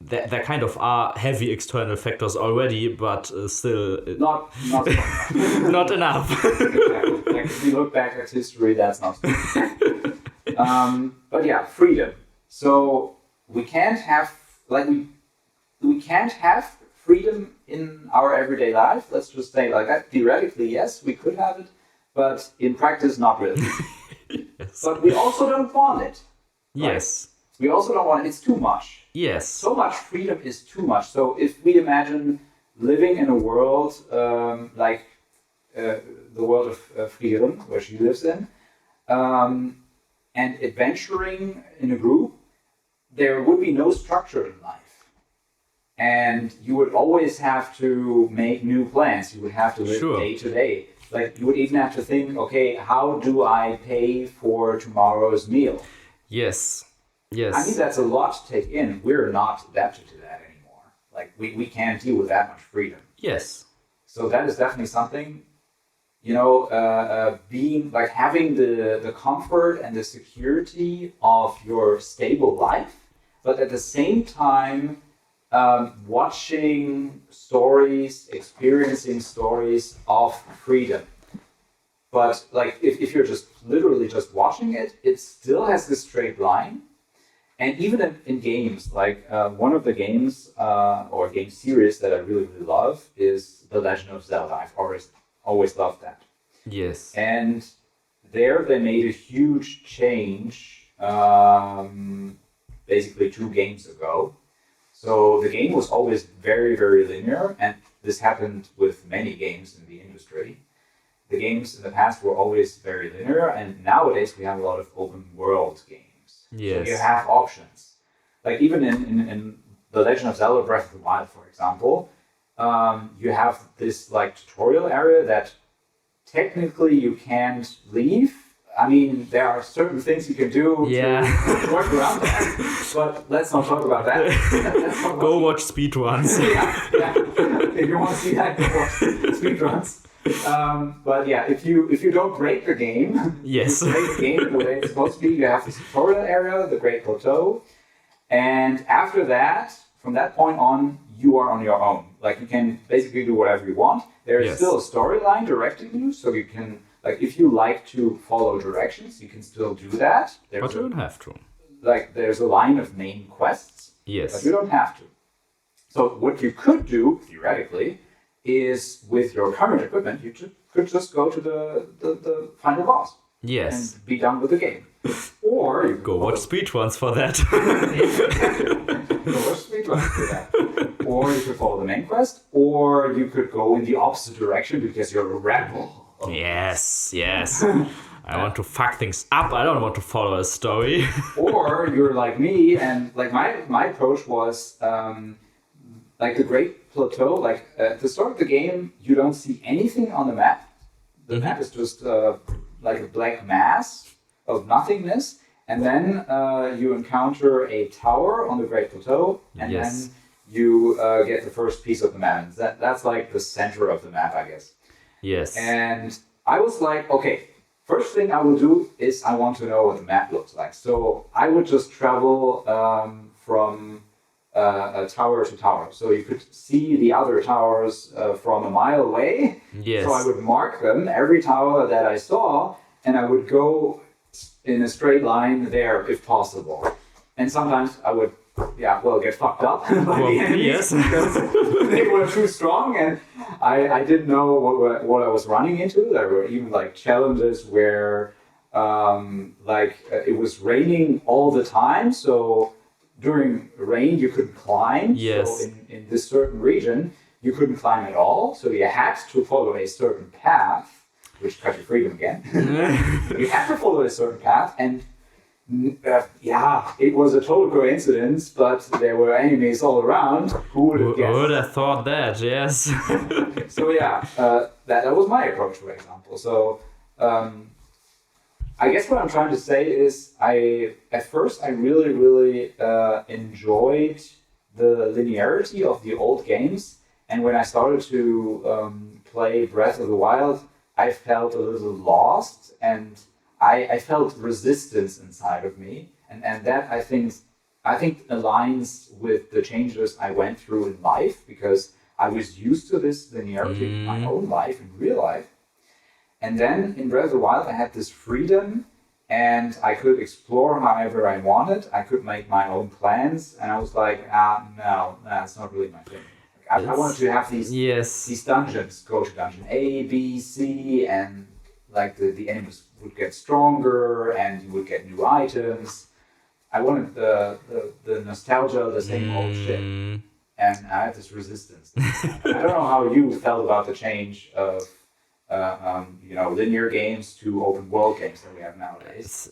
there kind of are heavy external factors already, but still not not enough. Exactly. Like if we look back at history, that's not. But yeah, freedom. So we can't have we can't have freedom in our everyday life. Let's just say like that. Theoretically, yes, we could have it, but in practice, not really. Yes. But we also don't want it. Right? Yes. We also don't want it. It's too much. Yes. So much freedom is too much. So if we imagine living in a world like the world of Frieren, where she lives in, and adventuring in a group, there would be no structure in life. And you would always have to make new plans. You would have to live day to day. Like you would even have to think, okay, how do I pay for tomorrow's meal? Yes. Yes. I mean, that's a lot to take in. We're not adapted to that anymore. Like we can't deal with that much freedom. Yes. So that is definitely something, being like having the comfort and the security of your stable life, but at the same time, watching stories, experiencing stories of freedom. But like if you're just literally just watching it, it still has this straight line. And even in games, like one of the games or game series that I really, really love is The Legend of Zelda. I've always loved that. Yes. And there they made a huge change basically 2 games ago. So the game was always very, very linear, and this happened with many games in the industry. The games in the past were always very linear, and nowadays we have a lot of open world games. Yes. So you have options. Like even in The Legend of Zelda Breath of the Wild, for example, you have this like tutorial area that technically you can't leave. I mean, there are certain things you can do to work around that, but let's not talk about that. Go watch speedruns. yeah. If you want to see that, go watch speedruns. But yeah, if you don't break the game, yes, you break the game the way it's supposed to be. You have this tutorial area, the Great Plateau, and after that, from that point on, you are on your own. Like you can basically do whatever you want. There is still a storyline directing you, so you can, like, if you like to follow directions, you can still do that. But you don't have to. Like, there's a line of main quests, but you don't have to. So what you could do, theoretically, is with your current equipment, you could just go to the final boss. Yes. And be done with the game. Or you go watch speedruns for that. Go watch speedruns for that. Or you could follow the main quest, or you could go in the opposite direction because you're a rebel. Yes. I want to fuck things up. I don't want to follow a story. Or you're like me, and like my approach was like the Great Plateau. Like at the start of the game, you don't see anything on the map. The map is just like a black mass of nothingness, and then you encounter a tower on the Great Plateau, and then you get the first piece of the map. And that's like the center of the map, I guess. Yes. And I was like, okay, first thing I will do is I want to know what the map looks like. So I would just travel from tower to tower. So you could see the other towers from a mile away. Yes. So I would mark them, every tower that I saw, and I would go in a straight line there if possible. And sometimes I would get fucked up by the enemies because they were too strong, and I didn't know what I was running into. There were even like challenges where it was raining all the time, so during rain you couldn't climb. Yes. So in this certain region you couldn't climb at all, so you had to follow a certain path, which cut your freedom again. You had to follow a certain path, and it was a total coincidence, but there were enemies all around. Who would have guessed? Who would have thought that? Yes. So that was my approach, for example. So I guess what I'm trying to say is, at first I really, really enjoyed the linearity of the old games, and when I started to play Breath of the Wild, I felt a little lost, and I felt resistance inside of me, and that I think aligns with the changes I went through in life, because I was used to this linearity in my own life, in real life. And then in Breath of the Wild, I had this freedom, and I could explore however I wanted. I could make my own plans, and I was like, no, that's not really my thing. I wanted to have these dungeons, go to dungeon A, B, C, and like the enemies would get stronger, and you would get new items. I wanted the nostalgia, the same old shit, and I had this resistance. I don't know how you felt about the change of linear games to open world games that we have nowadays.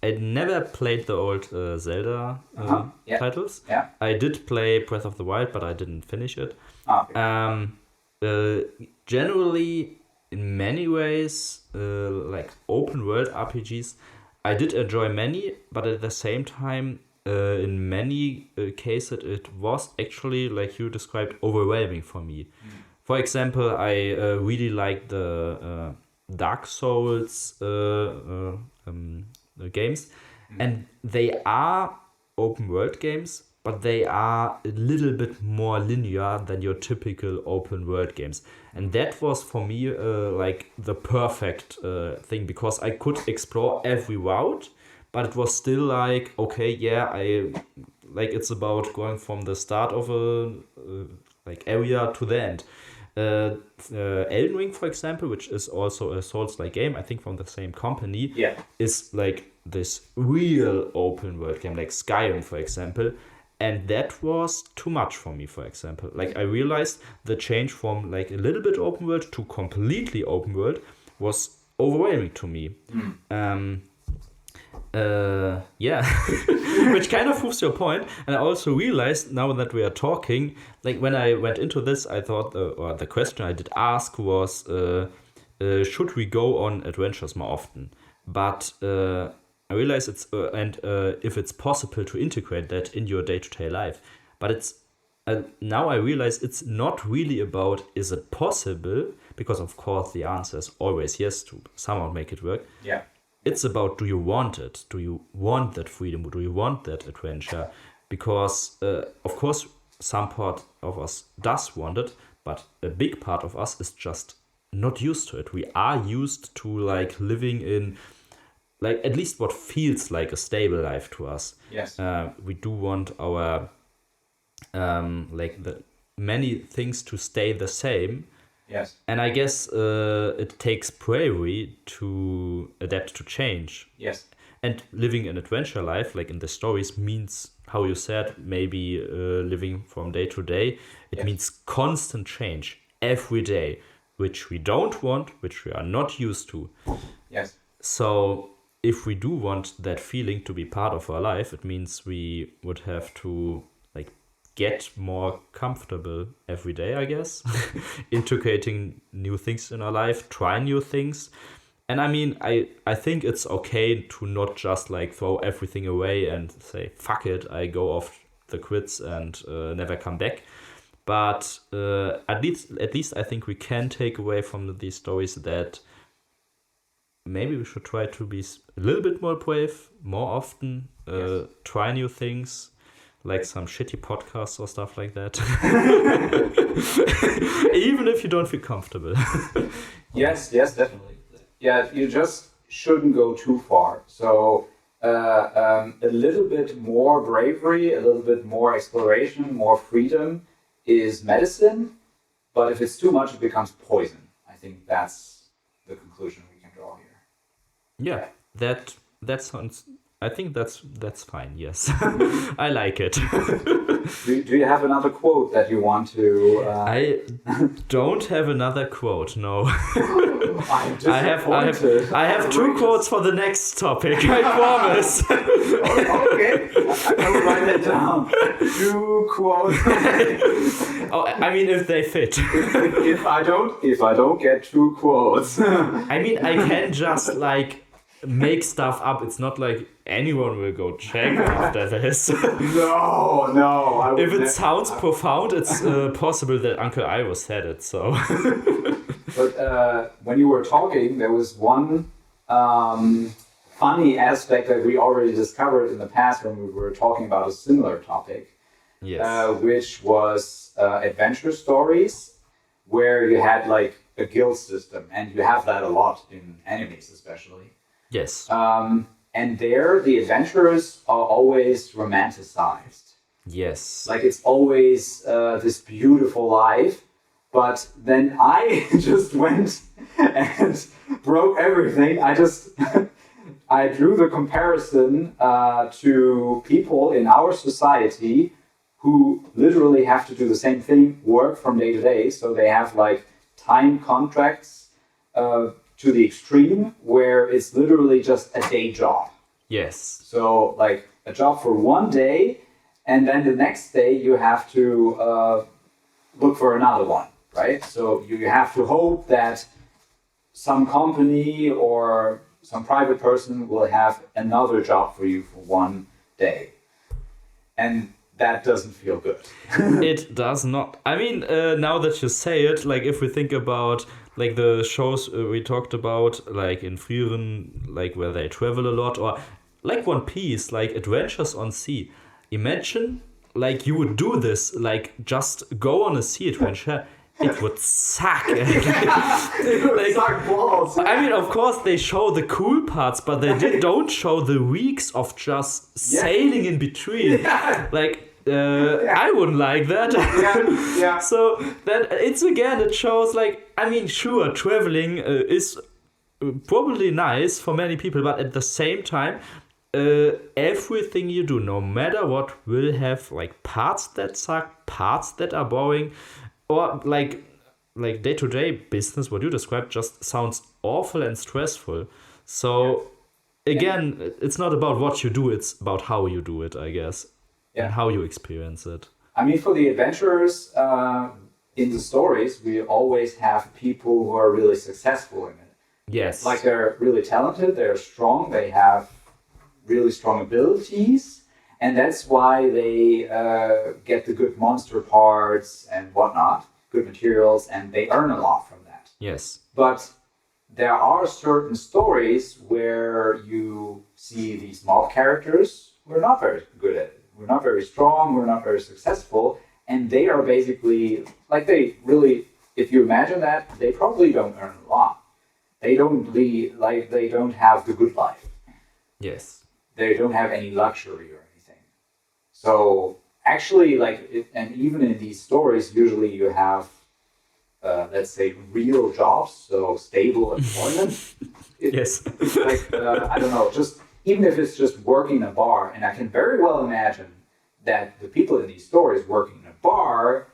I never played the old Zelda titles. Yeah. I did play Breath of the Wild, but I didn't finish it. Okay. Generally, in many ways, like open world RPGs, I did enjoy many, but at the same time, in many cases, it was actually, like you described, overwhelming for me. For example, I really like the Dark Souls games, and they are open world games, but they are a little bit more linear than your typical open world games. And that was for me like the perfect thing, because I could explore every route, but it was still like, okay, yeah, it's about going from the start of a like area to the end. Elden Ring, for example, which is also a Souls-like game, I think from the same company, is like this real open world game, like Skyrim, for example. And that was too much for me, for example. Like, I realized the change from like a little bit open world to completely open world was overwhelming to me. Yeah, which kind of proves your point. And I also realized now that we are talking, like when I went into this, I thought, or the question I did ask was, should we go on adventures more often? But I realize it's if it's possible to integrate that in your day-to-day life. But it's now I realize it's not really about is it possible, because of course the answer is always yes to somehow make it work. Yeah. It's about, do you want it? Do you want that freedom? Do you want that adventure? Because of course some part of us does want it, but a big part of us is just not used to it. We are used to like living in like at least what feels like a stable life to us. Yes. We do want our like the many things to stay the same. Yes. And I guess it takes bravery to adapt to change. Yes. And living an adventure life, like in the stories, means, how you said, maybe living from day to day. It means constant change every day, which we don't want, which we are not used to. Yes. So if we do want that feeling to be part of our life, it means we would have to like get more comfortable every day, I guess. Integrating new things in our life, try new things. And I mean, I think it's okay to not just like throw everything away and say, fuck it, I go off the quits and never come back. But at least I think we can take away from these stories that maybe we should try to be a little bit more brave, more often, try new things, like some shitty podcasts or stuff like that. Even if you don't feel comfortable. Yes, definitely. Yeah, you just shouldn't go too far. So a little bit more bravery, a little bit more exploration, more freedom is medicine. But if it's too much, it becomes poison. I think that's the conclusion we can draw here. Yeah, that sounds. I think that's fine. Yes, I like it. Do you have another quote that you want to? I don't have another quote. No. I have two quotes for the next topic. I promise. Okay, I will write that down. 2 quotes. Oh, I mean, if they fit. If I don't get 2 quotes. I mean, I can just like make stuff up. It's not like anyone will go check after this. No. If it sounds profound, it's possible that Uncle Ivo said it. So. But when you were talking, there was one funny aspect that we already discovered in the past when we were talking about a similar topic. Yes. Which was adventure stories, where you had like a guild system, and you have that a lot in animes, especially. Yes. And there, the adventurers are always romanticized. Yes. Like it's always this beautiful life, but then I just went and broke everything. I drew the comparison to people in our society who literally have to do the same thing, work from day to day. So they have like time contracts to the extreme, where it's literally just a day job. Yes. So like a job for one day, and then the next day you have to look for another one, right? So you have to hope that some company or some private person will have another job for you for one day. And that doesn't feel good. It does not. I mean, now that you say it, like if we think about like the shows we talked about, like in Frieren, like where they travel a lot, or like One Piece, like Adventures on Sea. Imagine like you would do this, like just go on a sea adventure, it would suck. It would suck balls. I mean, of course, they show the cool parts, but they don't show the weeks of just sailing in between. Like, I wouldn't like that. So then it shows like, I mean, sure, traveling is probably nice for many people, but at the same time, everything you do, no matter what, will have like parts that suck, parts that are boring, or like day-to-day business. What you described just sounds awful and stressful. So again, it's not about what you do, it's about how you do it, I guess, and how you experience it. I mean, for the adventurers in the stories, we always have people who are really successful in it. Yes. Like they're really talented, they're strong, they have really strong abilities, and that's why they get the good monster parts and whatnot, good materials, and they earn a lot from that. Yes. But there are certain stories where you see these mob characters who are not very good at it. We're not very strong, we're not very successful, and they are basically, like they really, if you imagine that, they probably don't earn a lot. They don't have the good life. Yes. They don't have any luxury or anything. So actually, and even in these stories, usually you have, let's say, real jobs, so stable employment. Yes. Like, I don't know, just even if it's just working in a bar, and I can very well imagine that the people in these stories working in a bar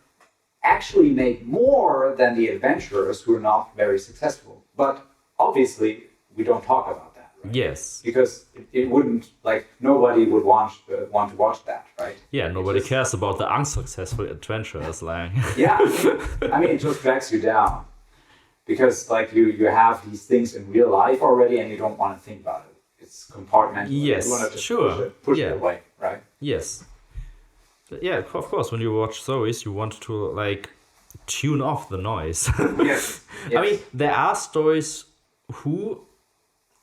actually make more than the adventurers who are not very successful. But obviously, we don't talk about that. Right? Yes. Because it wouldn't, like, nobody would want to watch that, right? Yeah, nobody cares about the unsuccessful adventurers. Like. Yeah, I mean, it just drags you down. Because, like, you have these things in real life already and you don't want to think about it. It's compartmentalized. Yes, you want to just sure. push it away, right? Yes. Yeah, of course, when you watch stories, you want to, like, tune off the noise. Yes. I mean, there are stories who,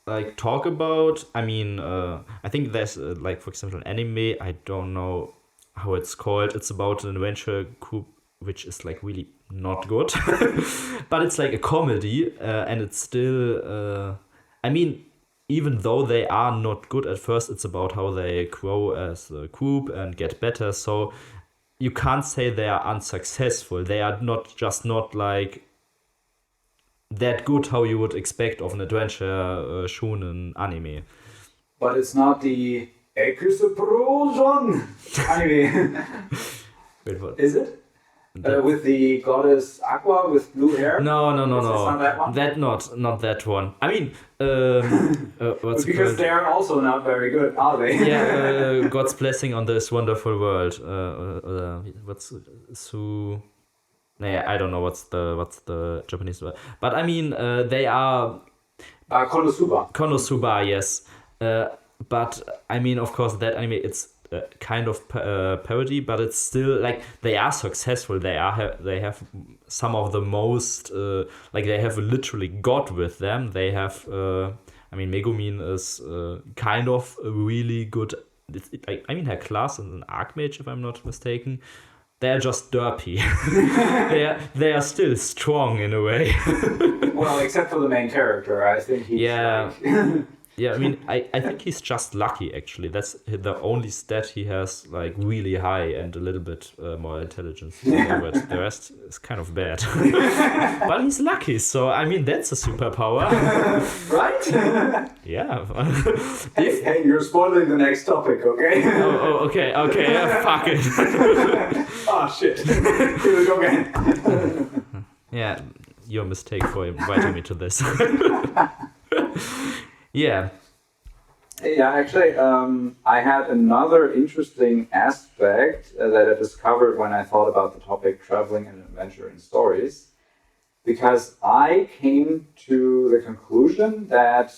like, talk about, I mean, I think there's, like, for example, an anime, I don't know how it's called, it's about an adventure group, which is, like, really not good. But it's, like, a comedy, and it's still, I mean, even though they are not good at first, it's about how they grow as a group and get better. So you can't say they are unsuccessful. They are not like that good how you would expect of an adventure shonen anime. But it's not the Explosion anime. Wait, what? Is it? With the goddess Aqua with blue hair? No. Not that one? Not that one. I mean, what's because they're also not very good, are they? Yeah, God's blessing on this wonderful world. What's Su? Nah, I don't know what's the Japanese word. But I mean, they are Konosuba, yes. But I mean, of course, that anime it's kind of parody, but it's still like they are successful. They have some of the most like they have literally God with them. They have I mean, Megumin is kind of a really good. I mean, her class is an Archmage, if I'm not mistaken. They're just derpy. they are still strong in a way. Well, except for the main character, I think he's like... Yeah, I mean, I think he's just lucky, actually. That's the only stat he has, like, really high and a little bit more intelligence. But the rest is kind of bad. But he's lucky, so, I mean, that's a superpower. Right? Yeah. Hey, you're spoiling the next topic, okay? Okay, yeah, fuck it. Oh, shit. Here we go again. Yeah, your mistake for inviting me to this. Yeah. Yeah, actually, I had another interesting aspect that I discovered when I thought about the topic traveling and adventure in stories, because I came to the conclusion that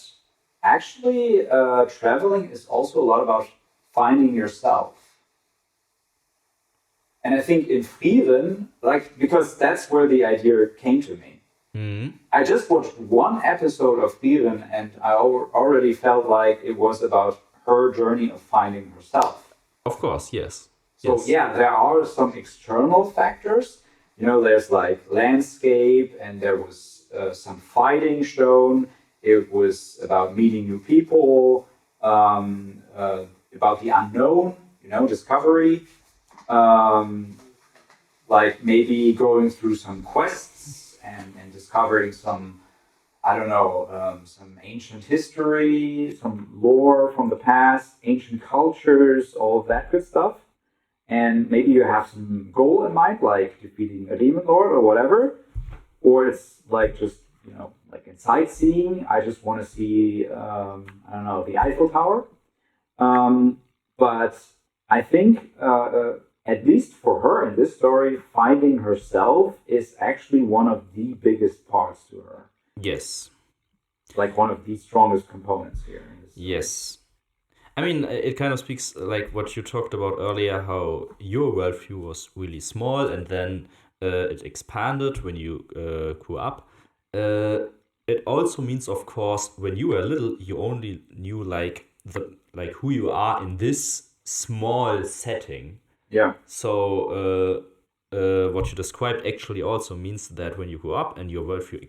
actually traveling is also a lot about finding yourself. And I think in Frieren, like, because that's where the idea came to me. I just watched one episode of Frieren and I already felt like it was about her journey of finding herself. Of course, yes. So yeah, there are some external factors. There's like landscape, and there was some fighting shown. It was about meeting new people, about the unknown, discovery, like maybe going through some quests and discovering some, I don't know, some ancient history, some lore from the past, ancient cultures, all of that good stuff. And maybe you have some goal in mind, like defeating a demon lord or whatever. Or it's like just, like in sightseeing, I just want to see, I don't know, the Eiffel Tower. But I think, at least for her in this story, finding herself is actually one of the biggest parts to her. Yes. Like one of the strongest components here. Yes. I mean, it kind of speaks like what you talked about earlier, how your worldview was really small and then it expanded when you grew up. It also means, of course, when you were little, you only knew like who you are in this small setting. Yeah. So what you described actually also means that when you grew up and your worldview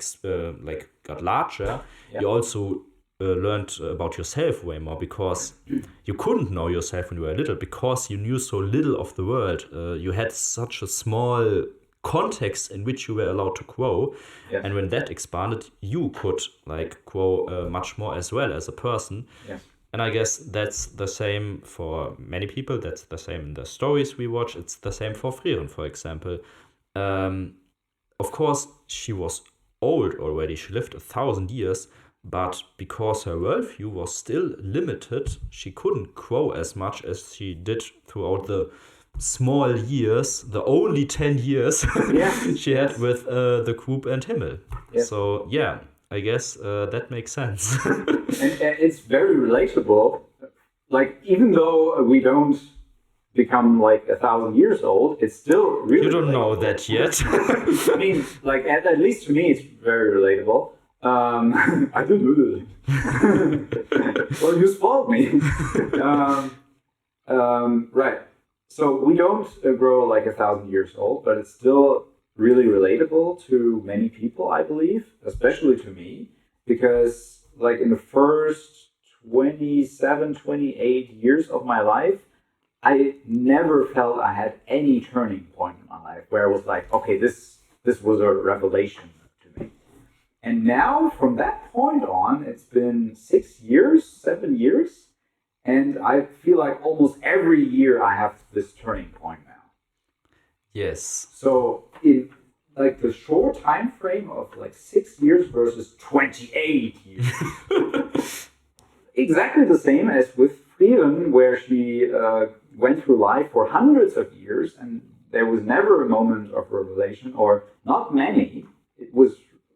got larger, you also learned about yourself way more, because you couldn't know yourself when you were little because you knew so little of the world. You had such a small context in which you were allowed to grow, and when that expanded, you could grow much more as well as a person. And I guess that's the same for many people. That's the same in the stories we watch. It's the same for Frieren, for example. Of course, she was old already. She lived 1,000 years. But because her worldview was still limited, she couldn't grow as much as she did throughout the small years, the only 10 years she had with the group and Himmel. So, yeah, I guess that makes sense. and it's very relatable. Like, even though we don't become like 1,000 years old, it's still really You don't relatable. know that yet. I mean, like, at least to me, it's very relatable. I don't know that. Well, you spoiled me. Right. So we don't grow like 1,000 years old, but it's still really relatable to many people, I believe, especially to me, because like in the first 27, 28 years of my life, I never felt I had any turning point in my life where I was like, okay, this was a revelation to me. And now, from that point on, it's been 6 years, 7 years, and I feel like almost every year I have this turning point now. Yes. So in like the short time frame of like 6 years versus 28 years, exactly the same as with Frieren, where she went through life for hundreds of years, and there was never a moment of revelation, or not many. It was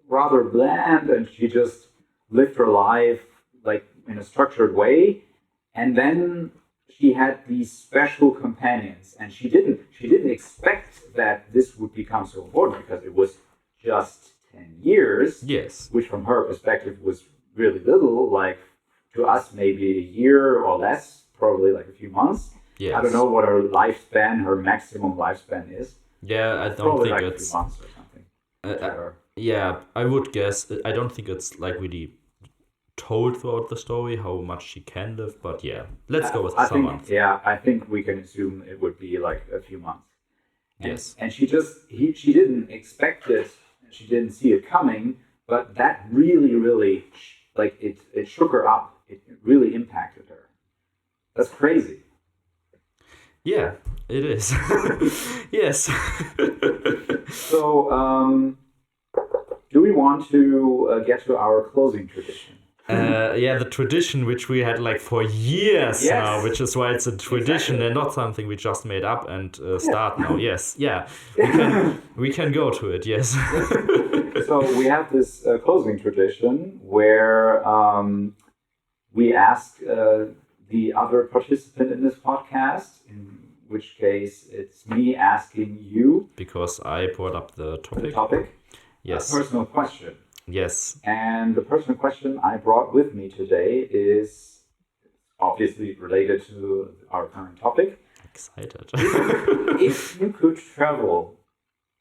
rather bland, and she just lived her life like in a structured way. And then she had these special companions, and she didn't expect that this would become so important, because it was just 10 years. Yes. Which from her perspective was really little, like to us maybe a year or less, probably like a few months. Yes. I don't know what her lifespan, her maximum lifespan is. Yeah, I don't think like it's a few months or something. Yeah, I would guess. I don't think it's like really told throughout the story how much she can live, but yeah, let's go with some months. Yeah, I think we can assume it would be like a few months. Yes. And she didn't expect it, she didn't see it coming, but that really, like it shook her up. It really impacted her. That's crazy. Yeah, it is. Yes. So, do we want to get to our closing tradition? Yeah, the tradition which we had like for years now, which is why it's a tradition and not something we just made up and start now. Yes, yeah, we can go to it. Yes. So we have this closing tradition where we ask the other participant in this podcast, in which case it's me asking you, because I brought up the topic. Yes. A personal question. Yes. And the personal question I brought with me today is obviously related to our current topic. excited. If you could travel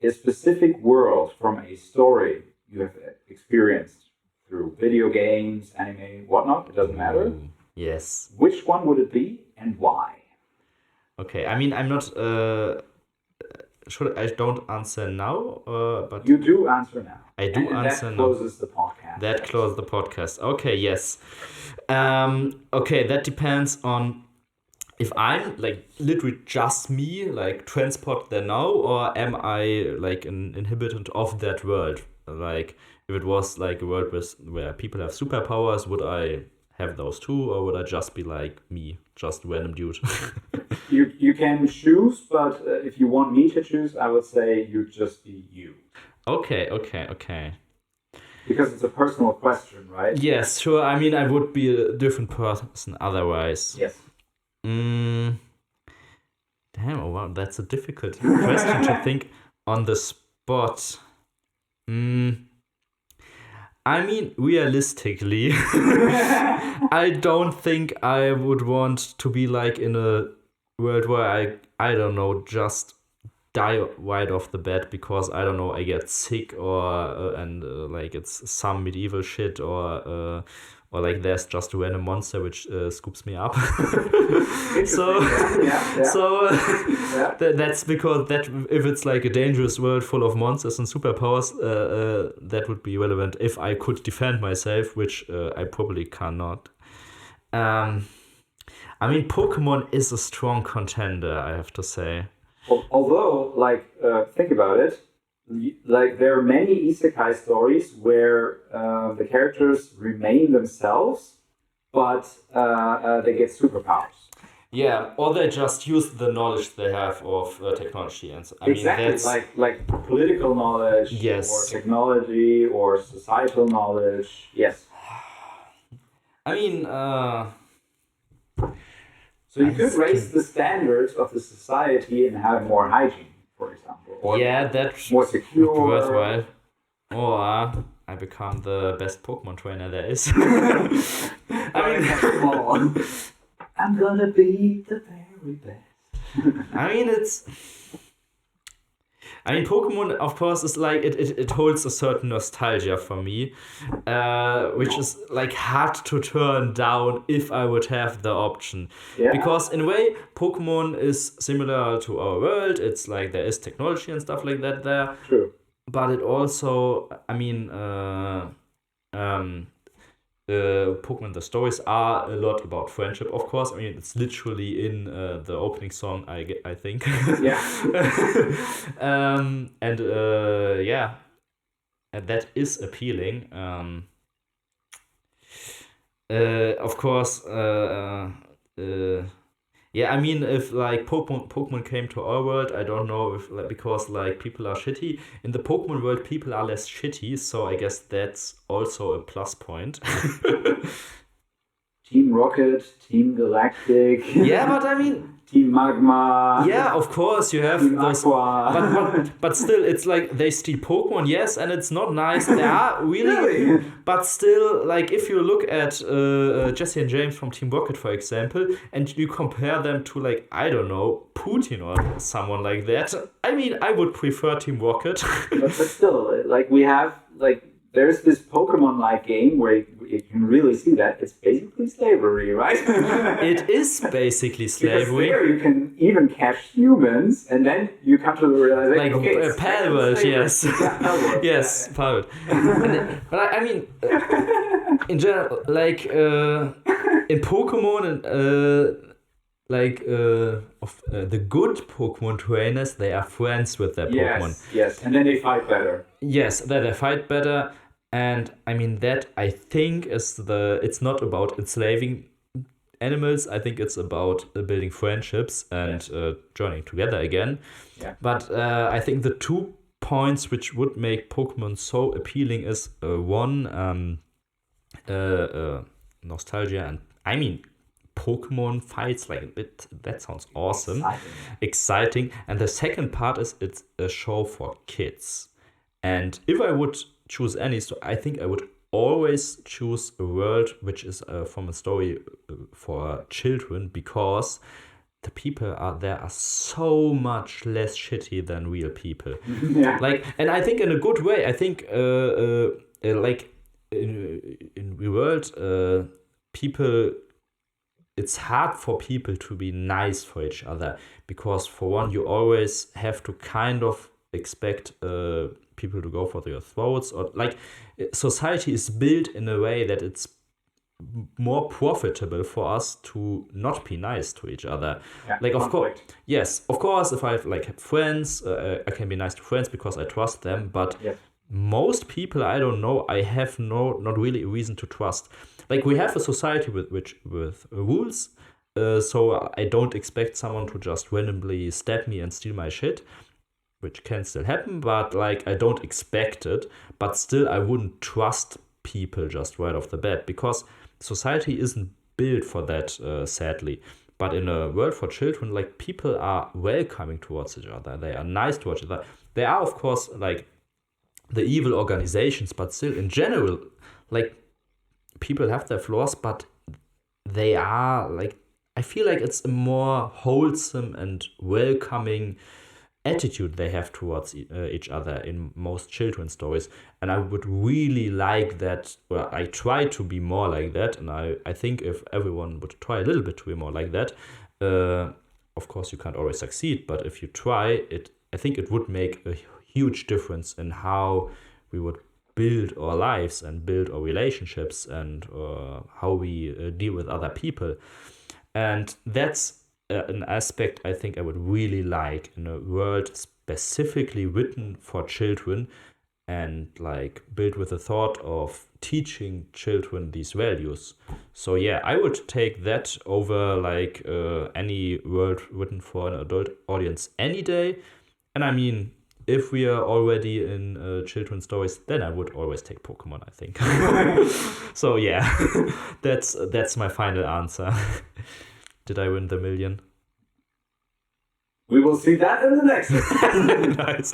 a specific world from a story you have experienced through video games, anime, whatnot, it doesn't matter. Yes. Which one would it be and why? Okay, I mean, I'm not. I don't answer now, but you do answer now. I do and answer that now. closes the podcast. That closes the podcast. Okay, yes. Okay, that depends on if I'm like literally just me, like transport there now, or am I like an inhabitant of that world? Like if it was like a world where people have superpowers, would I have those too, or would I just be like me, just random dude? You can choose, but if you want me to choose, I would say you just be you. Okay. Because it's a personal question, right? Yes, sure. I mean, I would be a different person otherwise. Yes. Damn, oh wow, that's a difficult question to think on the spot. I mean, realistically, I don't think I would want to be like in a world where I don't know, just die right off the bat because I don't know, I get sick or like it's some medieval shit or like there's just a random monster which scoops me up. So that's because that if it's like a dangerous world full of monsters and superpowers, that would be relevant if I could defend myself, which I probably cannot. I mean, Pokemon is a strong contender, I have to say. Although, like, think about it. Like, there are many isekai stories where the characters remain themselves, but they get superpowers. Yeah, or they just use the knowledge they have of technology, and I mean that's like political knowledge, yes, or technology, or societal knowledge. Yes. I mean, so you could raise the standards of the society and have more hygiene, for example. Or that's more secure. Worthwhile. Or I become the best Pokemon trainer there is. I'm gonna be the very best. I mean, Pokemon, of course, is like it holds a certain nostalgia for me, which is like hard to turn down if I would have the option. Yeah. Because in a way, Pokemon is similar to our world. It's like there is technology and stuff like that there. True. But it also, I mean, Pokemon, the stories are a lot about friendship, of course. I mean, it's literally in the opening song, I think. Yeah. And that is appealing. Of course, yeah, I mean, if like Pokemon came to our world, I don't know if because like people are shitty. In the Pokemon world, people are less shitty, so I guess that's also a plus point. Team Rocket, Team Galactic. Yeah, but I mean, Team Magma. Yeah, of course you have those, but still, it's like they steal Pokemon, yes, and it's not nice. They are really, but still, like if you look at Jesse and James from Team Rocket, for example, and you compare them to like I don't know Putin or someone like that. I mean, I would prefer Team Rocket. but still, like we have like. There's this Pokemon-like game where you can really see that it's basically slavery, right? It is basically slavery. Because there you can even catch humans, and then you come to the realization, like Palworld, yes, yeah, yes, Palworld. But I mean, in general, like in Pokemon and. The good Pokemon trainers, they are friends with their Pokemon. Yes, and then they fight better. Yes, they fight better, and I mean that I think it's not about enslaving animals. I think it's about building friendships and joining together again. Yeah. But I think the 2 points which would make Pokemon so appealing is one, nostalgia, and I mean. Pokemon fights, like that sounds awesome, exciting. And the second part is it's a show for kids. And if I would choose any, so I think I would always choose a world which is from a story for children, because the people are there are so much less shitty than real people. Yeah. Like, and I think in a good way. I think like in the world, people. It's hard for people to be nice for each other because, for one, you always have to kind of expect people to go for your throats, or like society is built in a way that it's more profitable for us to not be nice to each other. Yeah, like, of course, conflict. yes, of course, if I have friends, I can be nice to friends because I trust them. But Yes. most people I don't know, I have not really a reason to trust. Like, we have a society with rules, so I don't expect someone to just randomly stab me and steal my shit, which can still happen, but like I don't expect it. But still, I wouldn't trust people just right off the bat because society isn't built for that, sadly. But in a world for children, like, people are welcoming towards each other. They are nice towards each other. They are, of course, like the evil organizations, but still, in general, like, people have their flaws, but they are like, I feel like it's a more wholesome and welcoming attitude they have towards each other in most children's stories. And I would really like that. Well, I try to be more like that, and I think if everyone would try a little bit to be more like that, of course you can't always succeed, but if you try it, I think it would make a huge difference in how we would build our lives and build our relationships and how we deal with other people. And that's an aspect I think I would really like in a world specifically written for children, and like built with the thought of teaching children these values. So yeah, I would take that over like any world written for an adult audience any day. And I mean, if we are already in children's stories, then I would always take Pokemon, I think. So yeah, that's my final answer. Did I win the million? We will see that in the next one. Nice.